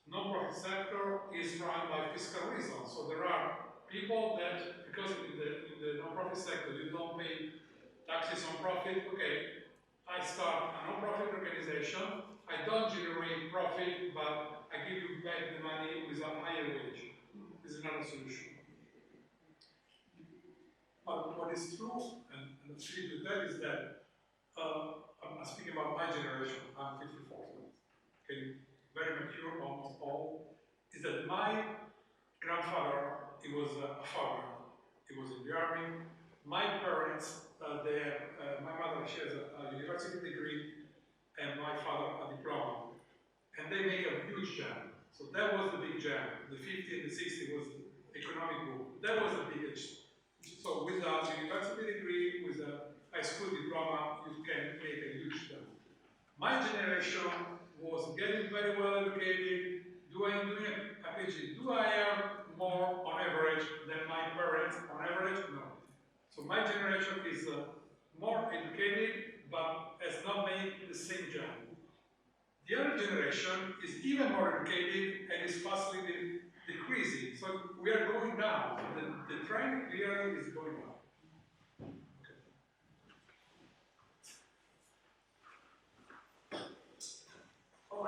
non-profit sector, is run by fiscal reasons. So there are people that, because in the non-profit sector you don't pay taxes on profit, I start a non-profit organization, I don't generate profit, but I give you back the money with a higher wage. This is not a solution. But what is true, and the truth with that is that, I'm speaking about my generation, I'm 54, very mature, almost all, is that my grandfather, he was a farmer, he was in the army. My parents, my mother, she has a university degree, and my father a diploma. And they make a huge jump. So that was the big jump. The 50 and the 60 was the economic boom. That was the biggest. So with a university degree, with a high school diploma, you can make a huge jump. My generation was getting very well educated, doing a PhD. Do I have more on average than my parents on average? No. So my generation is more educated, but has not made the same jump. The other generation is even more educated and is fastly decreasing. So we are going down. The trend clearly is going down.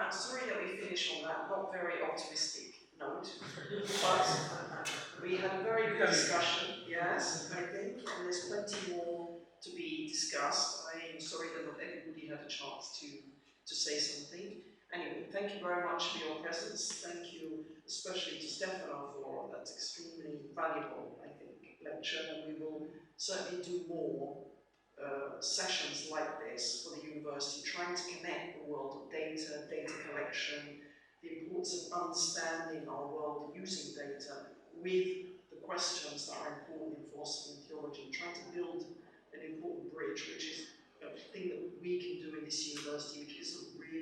I'm sorry that we finished on that not very optimistic note, but we had a very good discussion, yes, I think, and there's plenty more to be discussed. I'm sorry that not everybody had a chance to say something. Anyway, thank you very much for your presence. Thank you especially to Stefano for that extremely valuable, I think, lecture, and we will certainly do more sessions like this for the university, trying to connect the world of data, data collection, the importance of understanding our world using data with the questions that are important in philosophy and theology, trying to build an important bridge, which is a thing that we can do in this university, which is a real